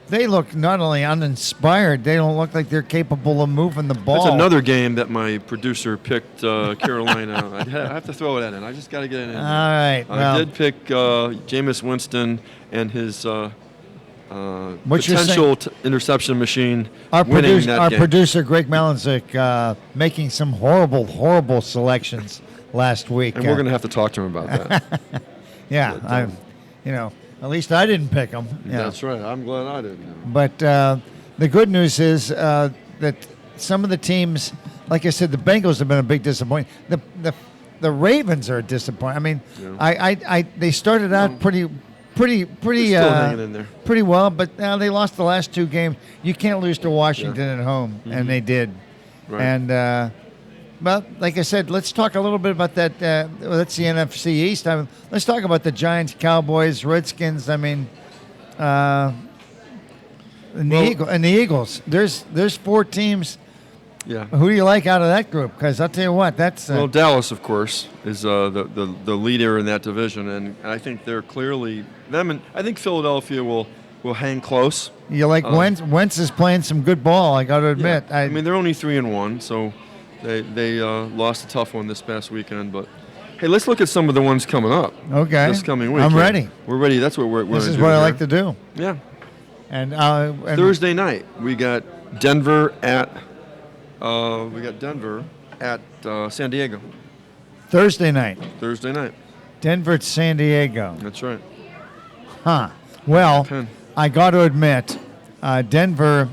[SPEAKER 1] they look not only uninspired, they don't look like they're capable of moving the ball.
[SPEAKER 2] That's another game that my producer picked Carolina. I have to throw that in. I just got to get it in.
[SPEAKER 1] All right.
[SPEAKER 2] I did pick Jameis Winston and his potential interception machine winning that game.
[SPEAKER 1] Producer, Greg Malinzik, making some horrible selections last week.
[SPEAKER 2] And we're going to have to talk to him about that.
[SPEAKER 1] Yeah, at least I didn't pick them. Yeah.
[SPEAKER 2] That's right. I'm glad I didn't.
[SPEAKER 1] But the good news is that some of the teams, like I said, the Bengals have been a big disappointment. The Ravens are a disappointment. I mean, they started out pretty
[SPEAKER 2] still hanging in there.
[SPEAKER 1] Pretty well, but they lost the last 2 games. You can't lose to Washington at home, and they did.
[SPEAKER 2] Right.
[SPEAKER 1] And well, like I said, let's talk a little bit about that. That's the NFC East. Let's talk about the Giants, Cowboys, Redskins. I mean, and the Eagles. There's 4 teams.
[SPEAKER 2] Yeah.
[SPEAKER 1] Who do you like out of that group? Because I'll tell you what, that's
[SPEAKER 2] Dallas, of course, is the leader in that division, and I think they're clearly them. And I think Philadelphia will hang close.
[SPEAKER 1] You like Wentz? Wentz is playing some good ball, I got to admit.
[SPEAKER 2] Yeah. I mean, they're only 3-1, so. They lost a tough one this past weekend, but hey, let's look at some of the ones coming up.
[SPEAKER 1] Okay.
[SPEAKER 2] This coming week.
[SPEAKER 1] I'm ready.
[SPEAKER 2] We're ready. That's what we're
[SPEAKER 1] This is what I like to do.
[SPEAKER 2] Yeah.
[SPEAKER 1] And
[SPEAKER 2] Thursday night we got Denver at San Diego.
[SPEAKER 1] Thursday night. Denver at San Diego.
[SPEAKER 2] That's right.
[SPEAKER 1] Huh. Well, I got to admit, Denver.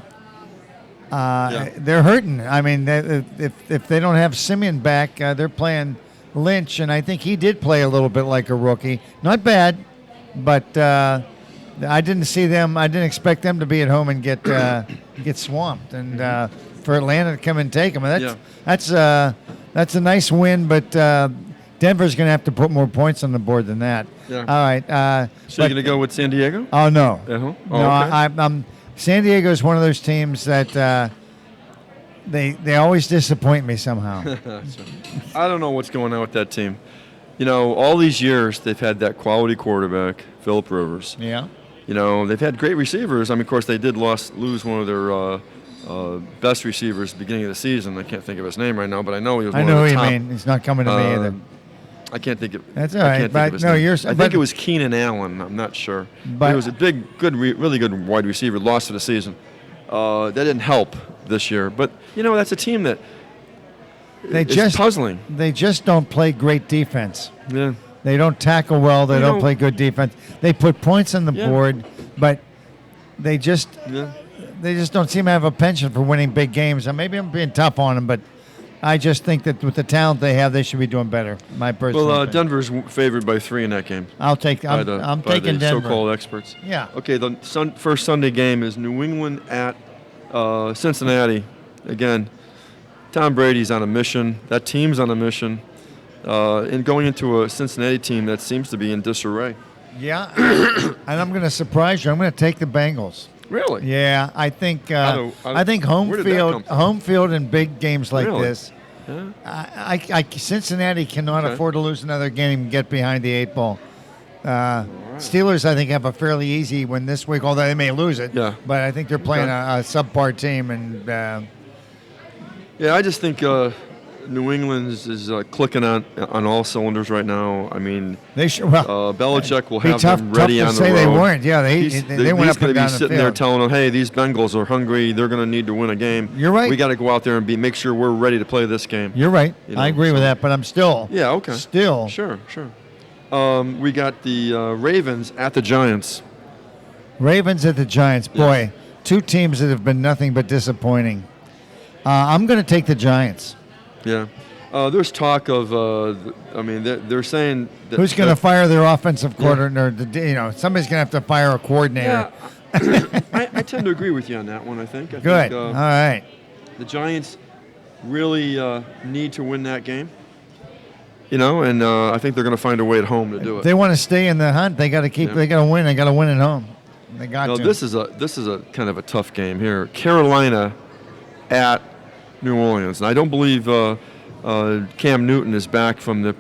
[SPEAKER 1] They're hurting. I mean, if they don't have Simeon back, they're playing Lynch, and I think he did play a little bit like a rookie. Not bad, but I didn't see them. I didn't expect them to be at home and get swamped, and for Atlanta to come and take them. And that's a nice win, but Denver's going to have to put more points on the board than that.
[SPEAKER 2] Yeah.
[SPEAKER 1] All right.
[SPEAKER 2] So you're going to go with San Diego?
[SPEAKER 1] Oh, no.
[SPEAKER 2] Uh-huh. Oh,
[SPEAKER 1] No,
[SPEAKER 2] okay.
[SPEAKER 1] I'm San Diego is one of those teams that they always disappoint me somehow.
[SPEAKER 2] I don't know what's going on with that team. You know, all these years they've had that quality quarterback, Phillip Rivers.
[SPEAKER 1] Yeah.
[SPEAKER 2] You know, they've had great receivers. I mean, of course, they did lose one of their best receivers at the beginning of the season. I can't think of his name right now, but I know he was
[SPEAKER 1] I
[SPEAKER 2] one
[SPEAKER 1] know
[SPEAKER 2] of
[SPEAKER 1] who
[SPEAKER 2] the
[SPEAKER 1] you
[SPEAKER 2] top.
[SPEAKER 1] mean. He's not coming to me either.
[SPEAKER 2] I can't think of.
[SPEAKER 1] That's all
[SPEAKER 2] I
[SPEAKER 1] right,
[SPEAKER 2] can't think
[SPEAKER 1] but
[SPEAKER 2] of his
[SPEAKER 1] no,
[SPEAKER 2] name.
[SPEAKER 1] you're.
[SPEAKER 2] I think it was Keenan Allen. I'm not sure. But he was a big, good, really good wide receiver. Lost for the season. That didn't help this year. But you know, that's a team that is puzzling.
[SPEAKER 1] They just don't play great defense.
[SPEAKER 2] Yeah.
[SPEAKER 1] They don't tackle well. They don't play good defense. They put points on the board, but they just don't seem to have a penchant for winning big games. And maybe I'm being tough on them, but I just think that with the talent they have, they should be doing better. My personal opinion.
[SPEAKER 2] Denver's favored by 3 in that game.
[SPEAKER 1] I'm taking
[SPEAKER 2] the
[SPEAKER 1] Denver.
[SPEAKER 2] So-called experts.
[SPEAKER 1] Yeah.
[SPEAKER 2] Okay, the first Sunday game is New England at Cincinnati. Again, Tom Brady's on a mission. That team's on a mission. And going into a Cincinnati team that seems to be in disarray.
[SPEAKER 1] Yeah, and I'm going to surprise you. I'm going to take the Bengals.
[SPEAKER 2] Really?
[SPEAKER 1] Yeah, I think
[SPEAKER 2] I
[SPEAKER 1] think home field in big games like
[SPEAKER 2] Really?
[SPEAKER 1] this.
[SPEAKER 2] Yeah.
[SPEAKER 1] Cincinnati cannot afford to lose another game and get behind the 8 ball. Steelers, I think, have a fairly easy win this week, although they may lose it.
[SPEAKER 2] Yeah.
[SPEAKER 1] But I think they're playing a subpar team, and
[SPEAKER 2] Yeah, I just think New England is clicking on all cylinders right now. I mean,
[SPEAKER 1] they should. Well,
[SPEAKER 2] Belichick will
[SPEAKER 1] be
[SPEAKER 2] have
[SPEAKER 1] tough,
[SPEAKER 2] them ready
[SPEAKER 1] tough
[SPEAKER 2] on
[SPEAKER 1] to
[SPEAKER 2] the
[SPEAKER 1] say
[SPEAKER 2] road.
[SPEAKER 1] they weren't. Yeah, they went
[SPEAKER 2] he's
[SPEAKER 1] up
[SPEAKER 2] going
[SPEAKER 1] and
[SPEAKER 2] to be
[SPEAKER 1] down
[SPEAKER 2] sitting
[SPEAKER 1] the
[SPEAKER 2] there
[SPEAKER 1] field.
[SPEAKER 2] telling them, "Hey, these Bengals are hungry. They're going to need to win a game.
[SPEAKER 1] You're right.
[SPEAKER 2] We got to go out there and make sure we're ready to play this game."
[SPEAKER 1] You're right.
[SPEAKER 2] You know,
[SPEAKER 1] I agree with that, but I'm still.
[SPEAKER 2] Yeah. Okay.
[SPEAKER 1] Still.
[SPEAKER 2] Sure. We got the Ravens at the Giants.
[SPEAKER 1] Ravens at the Giants. Boy, two teams that have been nothing but disappointing. I'm going to take the Giants.
[SPEAKER 2] Yeah. There's talk of, they're saying that
[SPEAKER 1] who's going to fire their offensive coordinator? Somebody's going to have to fire a coordinator.
[SPEAKER 2] Yeah, I tend to agree with you on that one. I think.
[SPEAKER 1] Good. All right.
[SPEAKER 2] The Giants really need to win that game. You know, and I think they're going to find a way at home to do it.
[SPEAKER 1] If they want to stay in the hunt, they got to keep. They got to win. They got to win at home. They got to.
[SPEAKER 2] This is a kind of a tough game here. Carolina at New Orleans, and I don't believe Cam Newton is back from the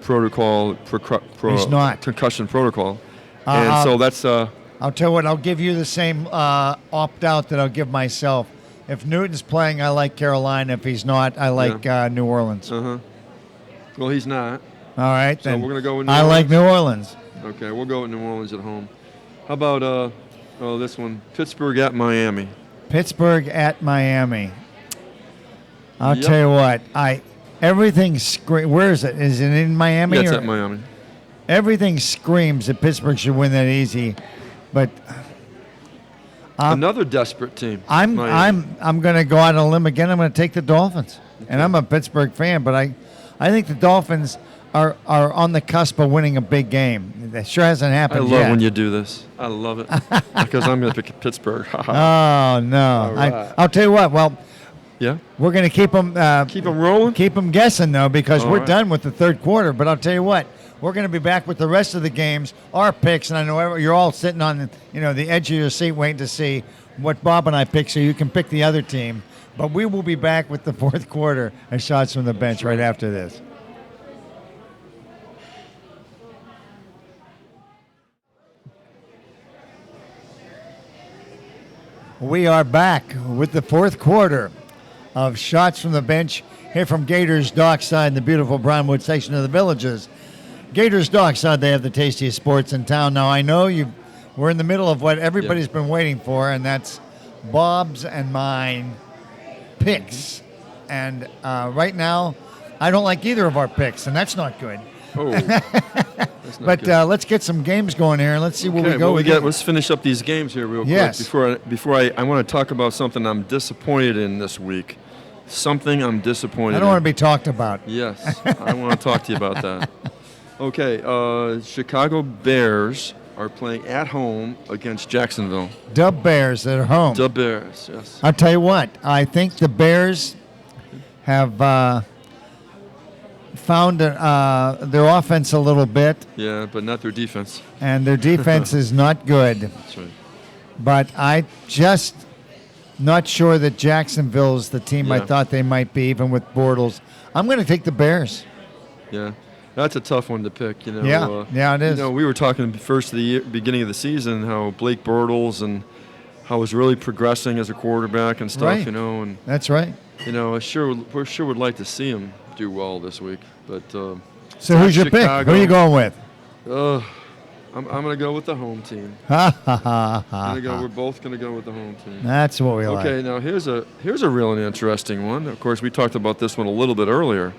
[SPEAKER 1] He's not.
[SPEAKER 2] concussion protocol, and so that's.
[SPEAKER 1] I'll tell you what. I'll give you the same opt-out that I'll give myself. If Newton's playing, I like Carolina. If he's not, I like New Orleans.
[SPEAKER 2] Well, he's not.
[SPEAKER 1] All right,
[SPEAKER 2] so
[SPEAKER 1] then
[SPEAKER 2] we're gonna go with New
[SPEAKER 1] I
[SPEAKER 2] Orleans.
[SPEAKER 1] like New Orleans.
[SPEAKER 2] Okay, we'll go with New Orleans at home. How about this one? Pittsburgh at Miami.
[SPEAKER 1] Pittsburgh at Miami. I'll tell you what. Everything screams. Where is it? Is it in Miami?
[SPEAKER 2] Yeah, it's at Miami.
[SPEAKER 1] Everything screams that Pittsburgh should win that easy, but
[SPEAKER 2] another desperate team.
[SPEAKER 1] I'm going to go out on a limb again. I'm going to take the Dolphins, and I'm a Pittsburgh fan, but I think the Dolphins are on the cusp of winning a big game. That sure hasn't happened yet.
[SPEAKER 2] I love when you do this. I love it because I'm going to pick Pittsburgh.
[SPEAKER 1] Oh no!
[SPEAKER 2] Right.
[SPEAKER 1] I'll tell you what. Well,
[SPEAKER 2] yeah,
[SPEAKER 1] we're going to keep them
[SPEAKER 2] rolling.
[SPEAKER 1] Keep them guessing though, because we're done with the third quarter. But I'll tell you what. We're going to be back with the rest of the games, our picks, and I know you're all sitting on the edge of your seat waiting to see what Bob and I pick so you can pick the other team. But we will be back with the fourth quarter and shots from the bench right after this. We are back with the fourth quarter of shots from the bench here from Gator's Dockside in the beautiful Brownwood section of the Villages. Gator's Dockside, they have the tastiest sports in town. Now, I know we're in the middle of what everybody's been waiting for, and that's Bob's and mine picks. And right now, I don't like either of our picks, and that's not good.
[SPEAKER 2] Oh, that's not
[SPEAKER 1] but
[SPEAKER 2] good.
[SPEAKER 1] Let's get some games going here, and let's see where we go.
[SPEAKER 2] Let's finish up these games here real quick. Before I want to talk about something I'm disappointed in this week. Something I'm disappointed in.
[SPEAKER 1] I don't want to be talked about.
[SPEAKER 2] Yes, I want to talk to you about that. Okay, Chicago Bears are playing at home against Jacksonville.
[SPEAKER 1] The Bears at home.
[SPEAKER 2] The Bears, yes.
[SPEAKER 1] I'll tell you what. I think the Bears have found their offense a little bit,
[SPEAKER 2] Yeah, but not their defense.
[SPEAKER 1] and their defense is not good.
[SPEAKER 2] That's right.
[SPEAKER 1] But I just not sure that Jacksonville's the team I
[SPEAKER 2] Yeah.
[SPEAKER 1] thought they might be, even with Bortles. I'm going to take the Bears.
[SPEAKER 2] Yeah, that's a tough one to pick.
[SPEAKER 1] Yeah, it is.
[SPEAKER 2] We were talking first of the year, beginning of the season, how Blake Bortles and how he's really progressing as a quarterback and stuff.
[SPEAKER 1] Right.
[SPEAKER 2] And
[SPEAKER 1] That's right.
[SPEAKER 2] I sure would like to see him do well this week. But
[SPEAKER 1] So who's your pick?
[SPEAKER 2] Chicago.
[SPEAKER 1] Who are you going with?
[SPEAKER 2] I'm going to go with the home team.
[SPEAKER 1] Ha ha ha ha.
[SPEAKER 2] We're both going to go with the home team.
[SPEAKER 1] That's what we like.
[SPEAKER 2] Okay, now here's a really interesting one. Of course, we talked about this one a little bit earlier.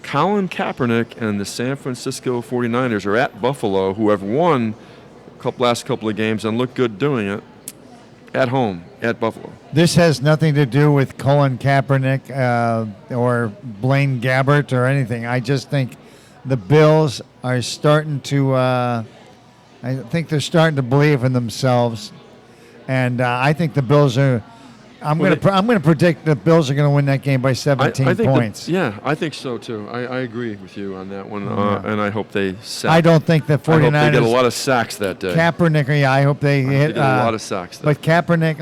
[SPEAKER 2] Colin Kaepernick and the San Francisco 49ers are at Buffalo, who have won last couple of games and look good doing it at home at Buffalo.
[SPEAKER 1] This has nothing to do with Colin Kaepernick or Blaine Gabbert or anything. I just think the Bills are starting to. I think they're starting to believe in themselves, and I think the Bills are. I'm going to predict the Bills are going to win that game by 17
[SPEAKER 2] I think
[SPEAKER 1] points.
[SPEAKER 2] I think so too. I agree with you on that one, and I hope they sack.
[SPEAKER 1] I don't think the 49ers.
[SPEAKER 2] I hope they get a lot of sacks that day.
[SPEAKER 1] Kaepernick, I hope they hit
[SPEAKER 2] get a lot of sacks.
[SPEAKER 1] But Kaepernick,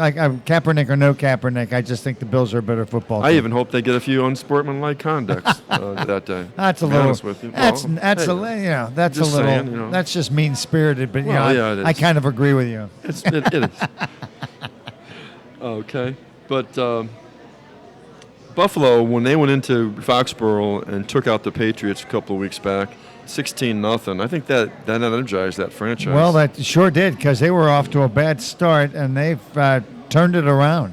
[SPEAKER 1] Kaepernick or no Kaepernick, I just think the Bills are a better football team.
[SPEAKER 2] I even hope they get a few unsportsmanlike conducts that day.
[SPEAKER 1] That's a
[SPEAKER 2] to be
[SPEAKER 1] little.
[SPEAKER 2] honest with you.
[SPEAKER 1] That's
[SPEAKER 2] Well,
[SPEAKER 1] that's
[SPEAKER 2] hey,
[SPEAKER 1] a that's a
[SPEAKER 2] just
[SPEAKER 1] little.
[SPEAKER 2] saying,
[SPEAKER 1] That's just mean spirited, but
[SPEAKER 2] Well, yeah, it
[SPEAKER 1] I
[SPEAKER 2] is.
[SPEAKER 1] kind of agree with you.
[SPEAKER 2] it is. Okay, but Buffalo, when they went into Foxborough and took out the Patriots a couple of weeks back, 16-0. I think that energized that franchise.
[SPEAKER 1] Well, that sure did, because they were off to a bad start, and they've turned it around.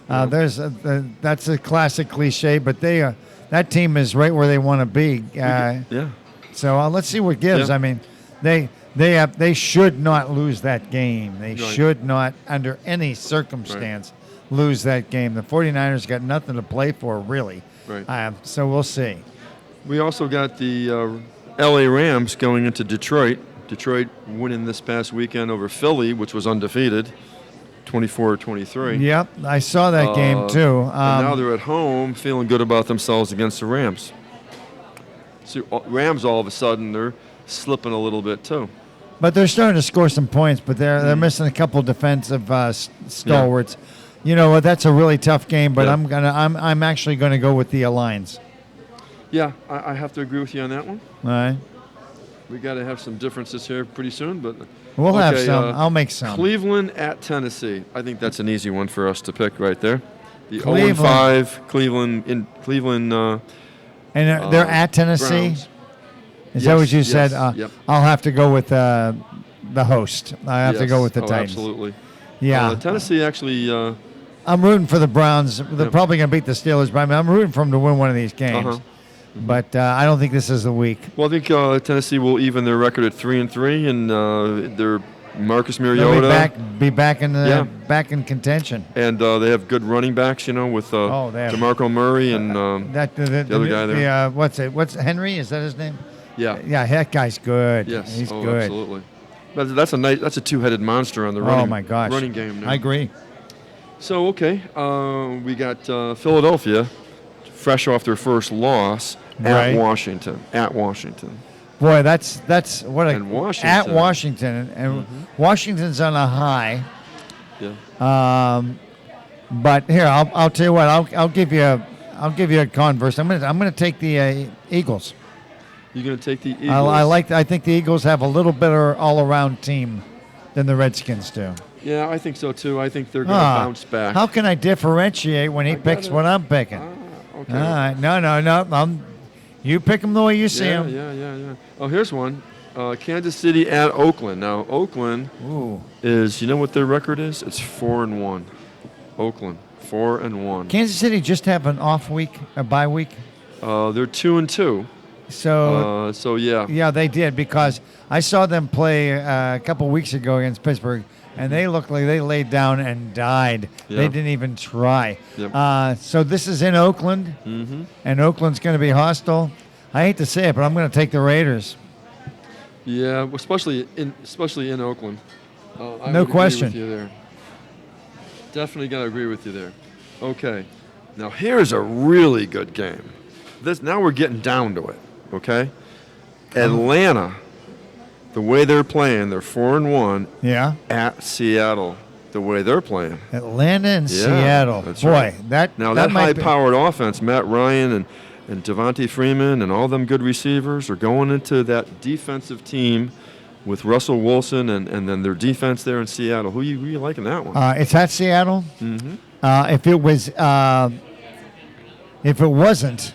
[SPEAKER 1] That's a classic cliche, but that team is right where they want to be.
[SPEAKER 2] Yeah.
[SPEAKER 1] So let's see what gives.
[SPEAKER 2] Yeah.
[SPEAKER 1] I mean, they should not lose that game. They
[SPEAKER 2] Right.
[SPEAKER 1] should not, under any circumstance, lose that game. The 49ers got nothing to play for, really.
[SPEAKER 2] Right.
[SPEAKER 1] So we'll see.
[SPEAKER 2] We also got the L.A. Rams going into Detroit. Detroit winning this past weekend over Philly, which was undefeated, 24-23.
[SPEAKER 1] Yep, I saw that game too.
[SPEAKER 2] And now they're at home, feeling good about themselves against the Rams. So Rams, all of a sudden, they're slipping a little bit too.
[SPEAKER 1] But they're starting to score some points, but they're missing a couple defensive stalwarts.
[SPEAKER 2] Yeah.
[SPEAKER 1] You know what? That's a really tough game, but
[SPEAKER 2] Yeah.
[SPEAKER 1] I'm actually gonna go with the Lions.
[SPEAKER 2] Yeah, I have to agree with you on that one.
[SPEAKER 1] All right,
[SPEAKER 2] We got to have some differences here pretty soon, but
[SPEAKER 1] we'll have some. I'll make some.
[SPEAKER 2] Cleveland at Tennessee. I think that's an easy one for us to pick right there. The
[SPEAKER 1] Cleveland.
[SPEAKER 2] 0-5 Cleveland.
[SPEAKER 1] And they're at Tennessee.
[SPEAKER 2] Browns.
[SPEAKER 1] Is that what you
[SPEAKER 2] Yes,
[SPEAKER 1] said?
[SPEAKER 2] yep.
[SPEAKER 1] I'll have to go with the host. I have to go with the Titans.
[SPEAKER 2] Absolutely.
[SPEAKER 1] Yeah,
[SPEAKER 2] Tennessee actually.
[SPEAKER 1] I'm rooting for the Browns. They're probably going to beat the Steelers, but I'm rooting for them to win one of these games.
[SPEAKER 2] Uh-huh.
[SPEAKER 1] But I don't think this is the week.
[SPEAKER 2] Well, I think Tennessee will even their record at 3-3, and they're Marcus Mariota.
[SPEAKER 1] They'll be back in contention.
[SPEAKER 2] And they have good running backs, with
[SPEAKER 1] they have-
[SPEAKER 2] DeMarco Murray and
[SPEAKER 1] the
[SPEAKER 2] other guy there.
[SPEAKER 1] What's Henry? Is that his name?
[SPEAKER 2] yeah.
[SPEAKER 1] Yeah, that guy's good.
[SPEAKER 2] Yes.
[SPEAKER 1] He's good.
[SPEAKER 2] Absolutely. But that's a two-headed monster on the running.
[SPEAKER 1] Oh my gosh,
[SPEAKER 2] running game. Now.
[SPEAKER 1] I agree.
[SPEAKER 2] So we got Philadelphia, fresh off their first loss
[SPEAKER 1] Right.
[SPEAKER 2] at Washington. At Washington.
[SPEAKER 1] Boy, that's what a
[SPEAKER 2] And Washington.
[SPEAKER 1] at Washington, and Washington's on a high.
[SPEAKER 2] Yeah.
[SPEAKER 1] But here, I'll tell you what. I'll give you a converse. I'm gonna take the Eagles.
[SPEAKER 2] You're going to take the Eagles.
[SPEAKER 1] I think the Eagles have a little better all-around team than the Redskins do.
[SPEAKER 2] Yeah, I think so too. I think they're going to bounce back.
[SPEAKER 1] How can I differentiate when he picks what I'm picking?
[SPEAKER 2] Okay.
[SPEAKER 1] All right, no. You pick them the way you see them.
[SPEAKER 2] Yeah. Oh, here's one. Kansas City at Oakland. Now, Oakland is, you know what their record is? It's 4-1. Oakland, 4-1.
[SPEAKER 1] Kansas City just have an off week, a bye week.
[SPEAKER 2] They're 2-2.
[SPEAKER 1] So
[SPEAKER 2] yeah.
[SPEAKER 1] Yeah, they did, because I saw them play a couple weeks ago against Pittsburgh, and they looked like they laid down and died.
[SPEAKER 2] Yeah.
[SPEAKER 1] They didn't even try.
[SPEAKER 2] Yep.
[SPEAKER 1] So this is in Oakland, and Oakland's going to be hostile. I hate to say it, but I'm going to take the Raiders.
[SPEAKER 2] Yeah, especially in Oakland. I
[SPEAKER 1] No
[SPEAKER 2] would
[SPEAKER 1] question.
[SPEAKER 2] Agree with you there. Definitely got to agree with you there. Okay. Now here's a really good game. now we're getting down to it, okay? Atlanta, the way they're playing, they're 4-1
[SPEAKER 1] Yeah.
[SPEAKER 2] at Seattle. The way they're playing.
[SPEAKER 1] Atlanta and
[SPEAKER 2] Yeah,
[SPEAKER 1] Seattle.
[SPEAKER 2] that's
[SPEAKER 1] Boy,
[SPEAKER 2] right.
[SPEAKER 1] that might be-
[SPEAKER 2] high-powered offense, Matt Ryan and Devontae Freeman and all them good receivers are going into that defensive team with Russell Wilson and then their defense there in Seattle. Who you liking that one?
[SPEAKER 1] It's at Seattle.
[SPEAKER 2] Mm-hmm.
[SPEAKER 1] If it wasn't,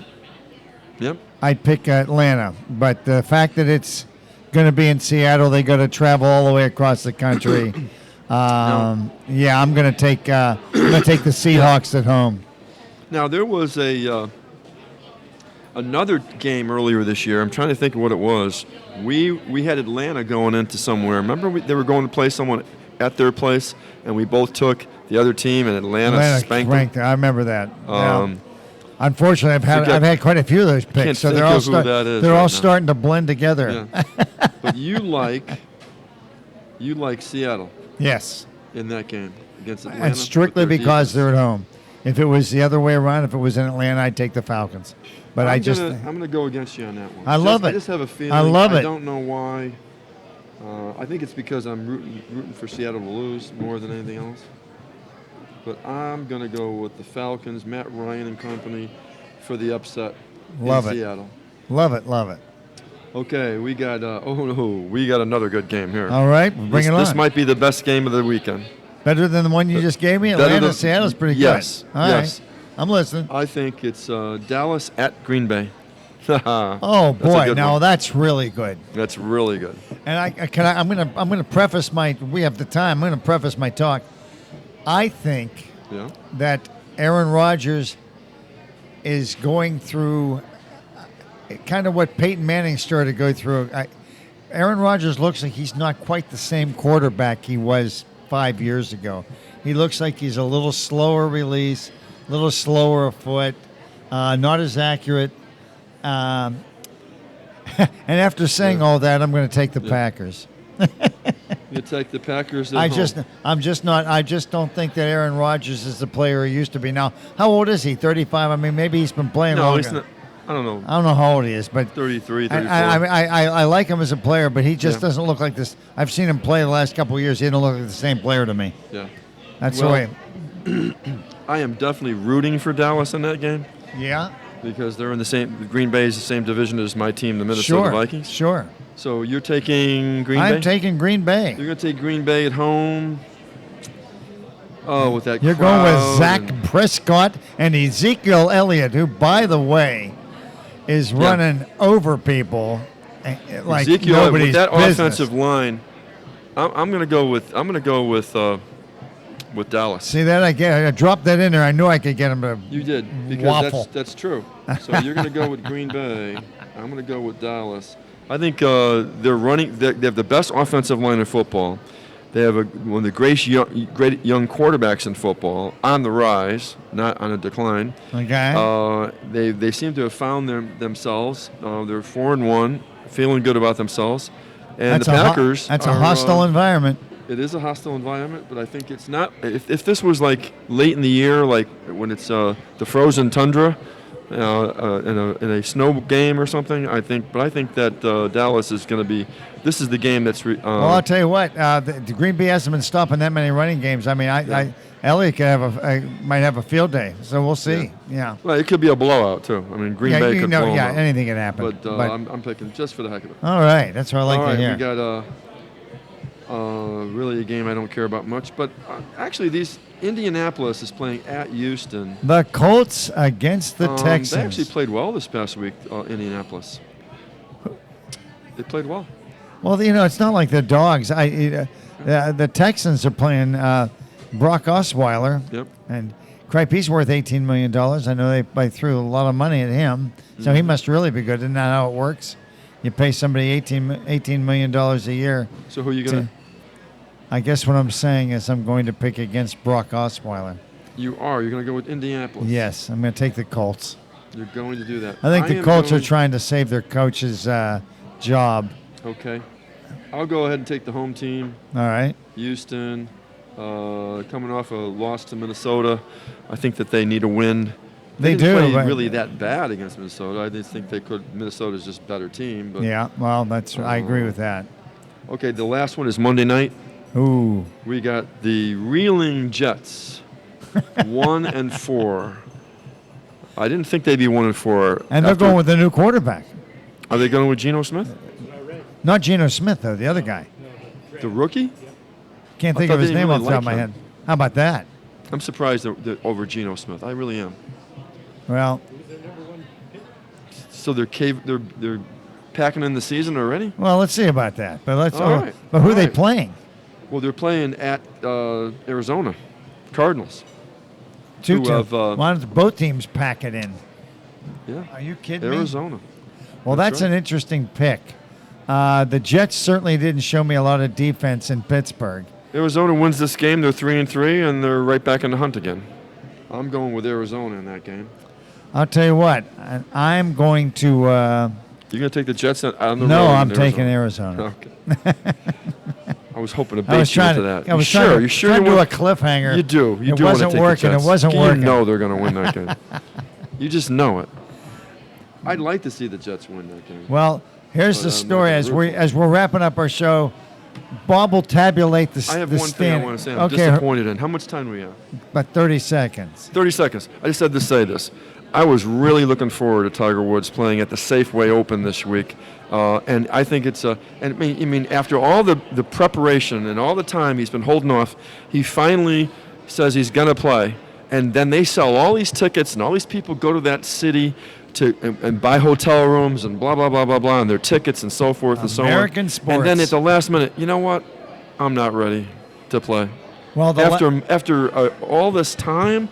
[SPEAKER 2] Yep.
[SPEAKER 1] I'd pick Atlanta. But the fact that it's going to be in Seattle, they got to travel all the way across the country. Yeah, I'm going to take the Seahawks at home.
[SPEAKER 2] Now there was another game earlier this year. I'm trying to think of what it was. We had Atlanta going into somewhere. Remember they were going to play someone at their place, and we both took the other team, and Atlanta spanked them.
[SPEAKER 1] I remember that. Unfortunately, I've had quite a few of those picks, so they're all starting to blend together.
[SPEAKER 2] Yeah. But you like Seattle.
[SPEAKER 1] Yes.
[SPEAKER 2] In that game against Atlanta.
[SPEAKER 1] And strictly because they're at home. If it was the other way around, if it was in Atlanta, I'd take the Falcons. But
[SPEAKER 2] I'm going to go against you on that one.
[SPEAKER 1] I love it.
[SPEAKER 2] I just have a feeling.
[SPEAKER 1] I love it.
[SPEAKER 2] I don't know why. I think it's because I'm rooting for Seattle to lose more than anything else. But I'm going to go with the Falcons, Matt Ryan and company, for the upset in Seattle.
[SPEAKER 1] Love it.
[SPEAKER 2] Okay, we got another good game here.
[SPEAKER 1] All right, bring it on.
[SPEAKER 2] This might be the best game of the weekend.
[SPEAKER 1] Better than the one you just gave me? Atlanta, Seattle's pretty good.
[SPEAKER 2] Yes.
[SPEAKER 1] All right. I'm listening.
[SPEAKER 2] I think it's Dallas at Green Bay.
[SPEAKER 1] Oh boy, now that's really good.
[SPEAKER 2] That's really good.
[SPEAKER 1] And I'm gonna preface we have the time. I'm gonna preface my talk. I think that Aaron Rodgers is going through kind of what Peyton Manning started to go through. Aaron Rodgers looks like he's not quite the same quarterback he was 5 years ago. He looks like he's a little slower release, a little slower of foot, not as accurate. And after saying all that, I'm going to take the Packers.
[SPEAKER 2] You take the Packers at
[SPEAKER 1] I
[SPEAKER 2] home.
[SPEAKER 1] just don't think that Aaron Rodgers is the player he used to be. Now, how old is he? 35? I mean, maybe he's been playing longer.
[SPEAKER 2] He's not. I don't know.
[SPEAKER 1] I don't know how old he is, but
[SPEAKER 2] 33, 34.
[SPEAKER 1] I like him as a player, but he just doesn't look like this. I've seen him play the last couple of years. He doesn't look like the same player to me.
[SPEAKER 2] Yeah.
[SPEAKER 1] That's the way.
[SPEAKER 2] I am definitely rooting for Dallas in that game.
[SPEAKER 1] Yeah.
[SPEAKER 2] Because they're in the same. Green Bay is the same division as my team, the Minnesota Vikings.
[SPEAKER 1] Sure.
[SPEAKER 2] So you're taking Green Bay?
[SPEAKER 1] I'm taking Green Bay.
[SPEAKER 2] You're going to take Green Bay at home. Oh, with that
[SPEAKER 1] You're going with Zach Prescott and Ezekiel Elliott, who, by the way, is running over people like
[SPEAKER 2] Ezekiel,
[SPEAKER 1] nobody's
[SPEAKER 2] with that
[SPEAKER 1] business.
[SPEAKER 2] offensive line. I'm going to go with Dallas.
[SPEAKER 1] See that? I dropped that in there. I knew I could get him to
[SPEAKER 2] You did, because
[SPEAKER 1] waffle.
[SPEAKER 2] that's true. So you're going to go with Green Bay. I'm going to go with Dallas. I think they're running. They have the best offensive line in football. They have one of the great young quarterbacks in football on the rise, not on a decline.
[SPEAKER 1] Okay.
[SPEAKER 2] They seem to have found themselves. They're 4-1, feeling good about themselves. And the Packers.
[SPEAKER 1] That's a hostile environment.
[SPEAKER 2] It is a hostile environment, but I think it's not. If this was like late in the year, like when it's the frozen tundra, in a snow game or something, I think that Dallas is going to be. This is the game that's.
[SPEAKER 1] Well, I'll tell you what. The Green Bay hasn't been stopping that many running games. I mean, Elliott could might have a field day, so we'll see. Yeah.
[SPEAKER 2] Well, it could be a blowout too. I mean, Green Bay could blow them out.
[SPEAKER 1] Anything can happen.
[SPEAKER 2] But I'm picking just for the heck of it.
[SPEAKER 1] All right, that's what I like to hear.
[SPEAKER 2] We got really a game I don't care about much, but actually, Indianapolis is playing at Houston.
[SPEAKER 1] The Colts against the Texans.
[SPEAKER 2] They actually played well this past week, Indianapolis. They played well.
[SPEAKER 1] Well, it's not like the Dogs. The Texans are playing Brock Osweiler.
[SPEAKER 2] Yep.
[SPEAKER 1] And Cripe, he's worth $18 million. I know they threw a lot of money at him, so he must really be good. Isn't that how it works? You pay somebody $18 million a year.
[SPEAKER 2] So who are you going to?
[SPEAKER 1] I guess what I'm saying is I'm going to pick against Brock Osweiler.
[SPEAKER 2] You are? You're going to go with Indianapolis?
[SPEAKER 1] Yes, I'm going to take the Colts.
[SPEAKER 2] You're going to do that.
[SPEAKER 1] I think the Colts are trying to save their coach's job.
[SPEAKER 2] Okay. I'll go ahead and take the home team.
[SPEAKER 1] All right.
[SPEAKER 2] Houston, coming off a loss to Minnesota. I think that they need a win
[SPEAKER 1] They
[SPEAKER 2] didn't
[SPEAKER 1] do,
[SPEAKER 2] play
[SPEAKER 1] but-
[SPEAKER 2] really that bad against Minnesota. I just think they could. Minnesota's just a better team. But
[SPEAKER 1] Yeah, well, I agree with that.
[SPEAKER 2] okay, the last one is Monday night.
[SPEAKER 1] Ooh.
[SPEAKER 2] We got the reeling Jets, 1-4. I didn't think they'd be 1-4.
[SPEAKER 1] And they're going with a new quarterback.
[SPEAKER 2] Are they going with Geno Smith,
[SPEAKER 1] Not Geno Smith, though, the other guy.
[SPEAKER 2] the rookie?
[SPEAKER 1] Can't
[SPEAKER 2] I
[SPEAKER 1] think
[SPEAKER 2] thought
[SPEAKER 1] of his
[SPEAKER 2] they
[SPEAKER 1] name
[SPEAKER 2] really
[SPEAKER 1] off the top of my
[SPEAKER 2] liked
[SPEAKER 1] head.
[SPEAKER 2] him.
[SPEAKER 1] How about that?
[SPEAKER 2] I'm surprised they're over Geno Smith. I really am.
[SPEAKER 1] Well,
[SPEAKER 2] So they're packing in the season already.
[SPEAKER 1] let's see about that. But
[SPEAKER 2] All right.
[SPEAKER 1] But who
[SPEAKER 2] All
[SPEAKER 1] are they
[SPEAKER 2] right.
[SPEAKER 1] playing?
[SPEAKER 2] Well, they're playing at Arizona Cardinals.
[SPEAKER 1] Two
[SPEAKER 2] Who
[SPEAKER 1] teams.
[SPEAKER 2] have,
[SPEAKER 1] Why don't both teams pack it in?
[SPEAKER 2] Yeah,
[SPEAKER 1] Are you kidding me?
[SPEAKER 2] Arizona.
[SPEAKER 1] Well, that's
[SPEAKER 2] right.
[SPEAKER 1] an interesting pick. The Jets certainly didn't show me a lot of defense in Pittsburgh.
[SPEAKER 2] Arizona wins this game. They're 3-3, and they're right back in the hunt again. I'm going with Arizona in that game.
[SPEAKER 1] I'll tell you what. I'm going to.
[SPEAKER 2] You're going to take the Jets on the road?
[SPEAKER 1] No, I'm
[SPEAKER 2] in
[SPEAKER 1] taking Arizona.
[SPEAKER 2] Okay. I was hoping to
[SPEAKER 1] I was
[SPEAKER 2] bait you
[SPEAKER 1] trying
[SPEAKER 2] into
[SPEAKER 1] to.
[SPEAKER 2] that.
[SPEAKER 1] I was
[SPEAKER 2] you
[SPEAKER 1] trying
[SPEAKER 2] sure?
[SPEAKER 1] to,
[SPEAKER 2] You sure
[SPEAKER 1] trying
[SPEAKER 2] you
[SPEAKER 1] to do a
[SPEAKER 2] want?
[SPEAKER 1] cliffhanger.
[SPEAKER 2] You do. You
[SPEAKER 1] It
[SPEAKER 2] do want to
[SPEAKER 1] wasn't
[SPEAKER 2] take
[SPEAKER 1] working.
[SPEAKER 2] the Jets.
[SPEAKER 1] It wasn't working.
[SPEAKER 2] You know they're going to win that game. You just know it. I'd like to see the Jets win that game.
[SPEAKER 1] Well, here's
[SPEAKER 2] But
[SPEAKER 1] the
[SPEAKER 2] I'm not
[SPEAKER 1] story
[SPEAKER 2] gonna
[SPEAKER 1] as
[SPEAKER 2] root for
[SPEAKER 1] we're wrapping up our show. Bob will tabulate the
[SPEAKER 2] I have
[SPEAKER 1] the
[SPEAKER 2] one thing I
[SPEAKER 1] stand-
[SPEAKER 2] want to say. I'm
[SPEAKER 1] Okay,
[SPEAKER 2] disappointed in. How much time do we have?
[SPEAKER 1] about 30 seconds.
[SPEAKER 2] 30 seconds. I just had to say this. I was really looking forward to Tiger Woods playing at the Safeway Open this week. And I think it's and I mean, after all the preparation and all the time he's been holding off, he finally says he's going to play. And then they sell all these tickets, and all these people go to that city and buy hotel rooms and blah, blah, blah, blah, blah, and their tickets and so forth and so on.
[SPEAKER 1] American sports.
[SPEAKER 2] And then at the last minute, you know what? I'm not ready to play.
[SPEAKER 1] Well,
[SPEAKER 2] After all this time,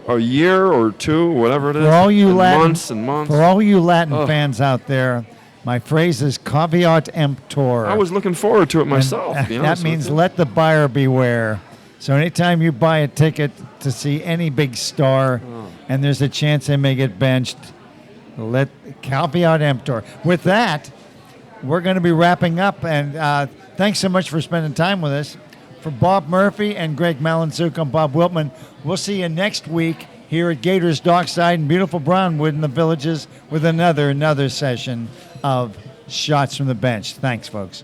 [SPEAKER 2] a year or two, whatever it is,
[SPEAKER 1] for all you
[SPEAKER 2] and
[SPEAKER 1] Latin
[SPEAKER 2] months and months.
[SPEAKER 1] for all you Latin
[SPEAKER 2] Ugh.
[SPEAKER 1] fans out there, my phrase is caveat emptor.
[SPEAKER 2] I was looking forward to it
[SPEAKER 1] And
[SPEAKER 2] myself. to be
[SPEAKER 1] that
[SPEAKER 2] honest with
[SPEAKER 1] means
[SPEAKER 2] you.
[SPEAKER 1] let the buyer beware. So anytime you buy a ticket to see any big star, and there's a chance they may get benched, let caveat emptor. With that, we're going to be wrapping up, and thanks so much for spending time with us. For Bob Murphy and Greg Malinzuk, I'm Bob Wiltman. We'll see you next week here at Gator's Dockside in beautiful Brownwood in the Villages with another session of Shots from the Bench. Thanks, folks.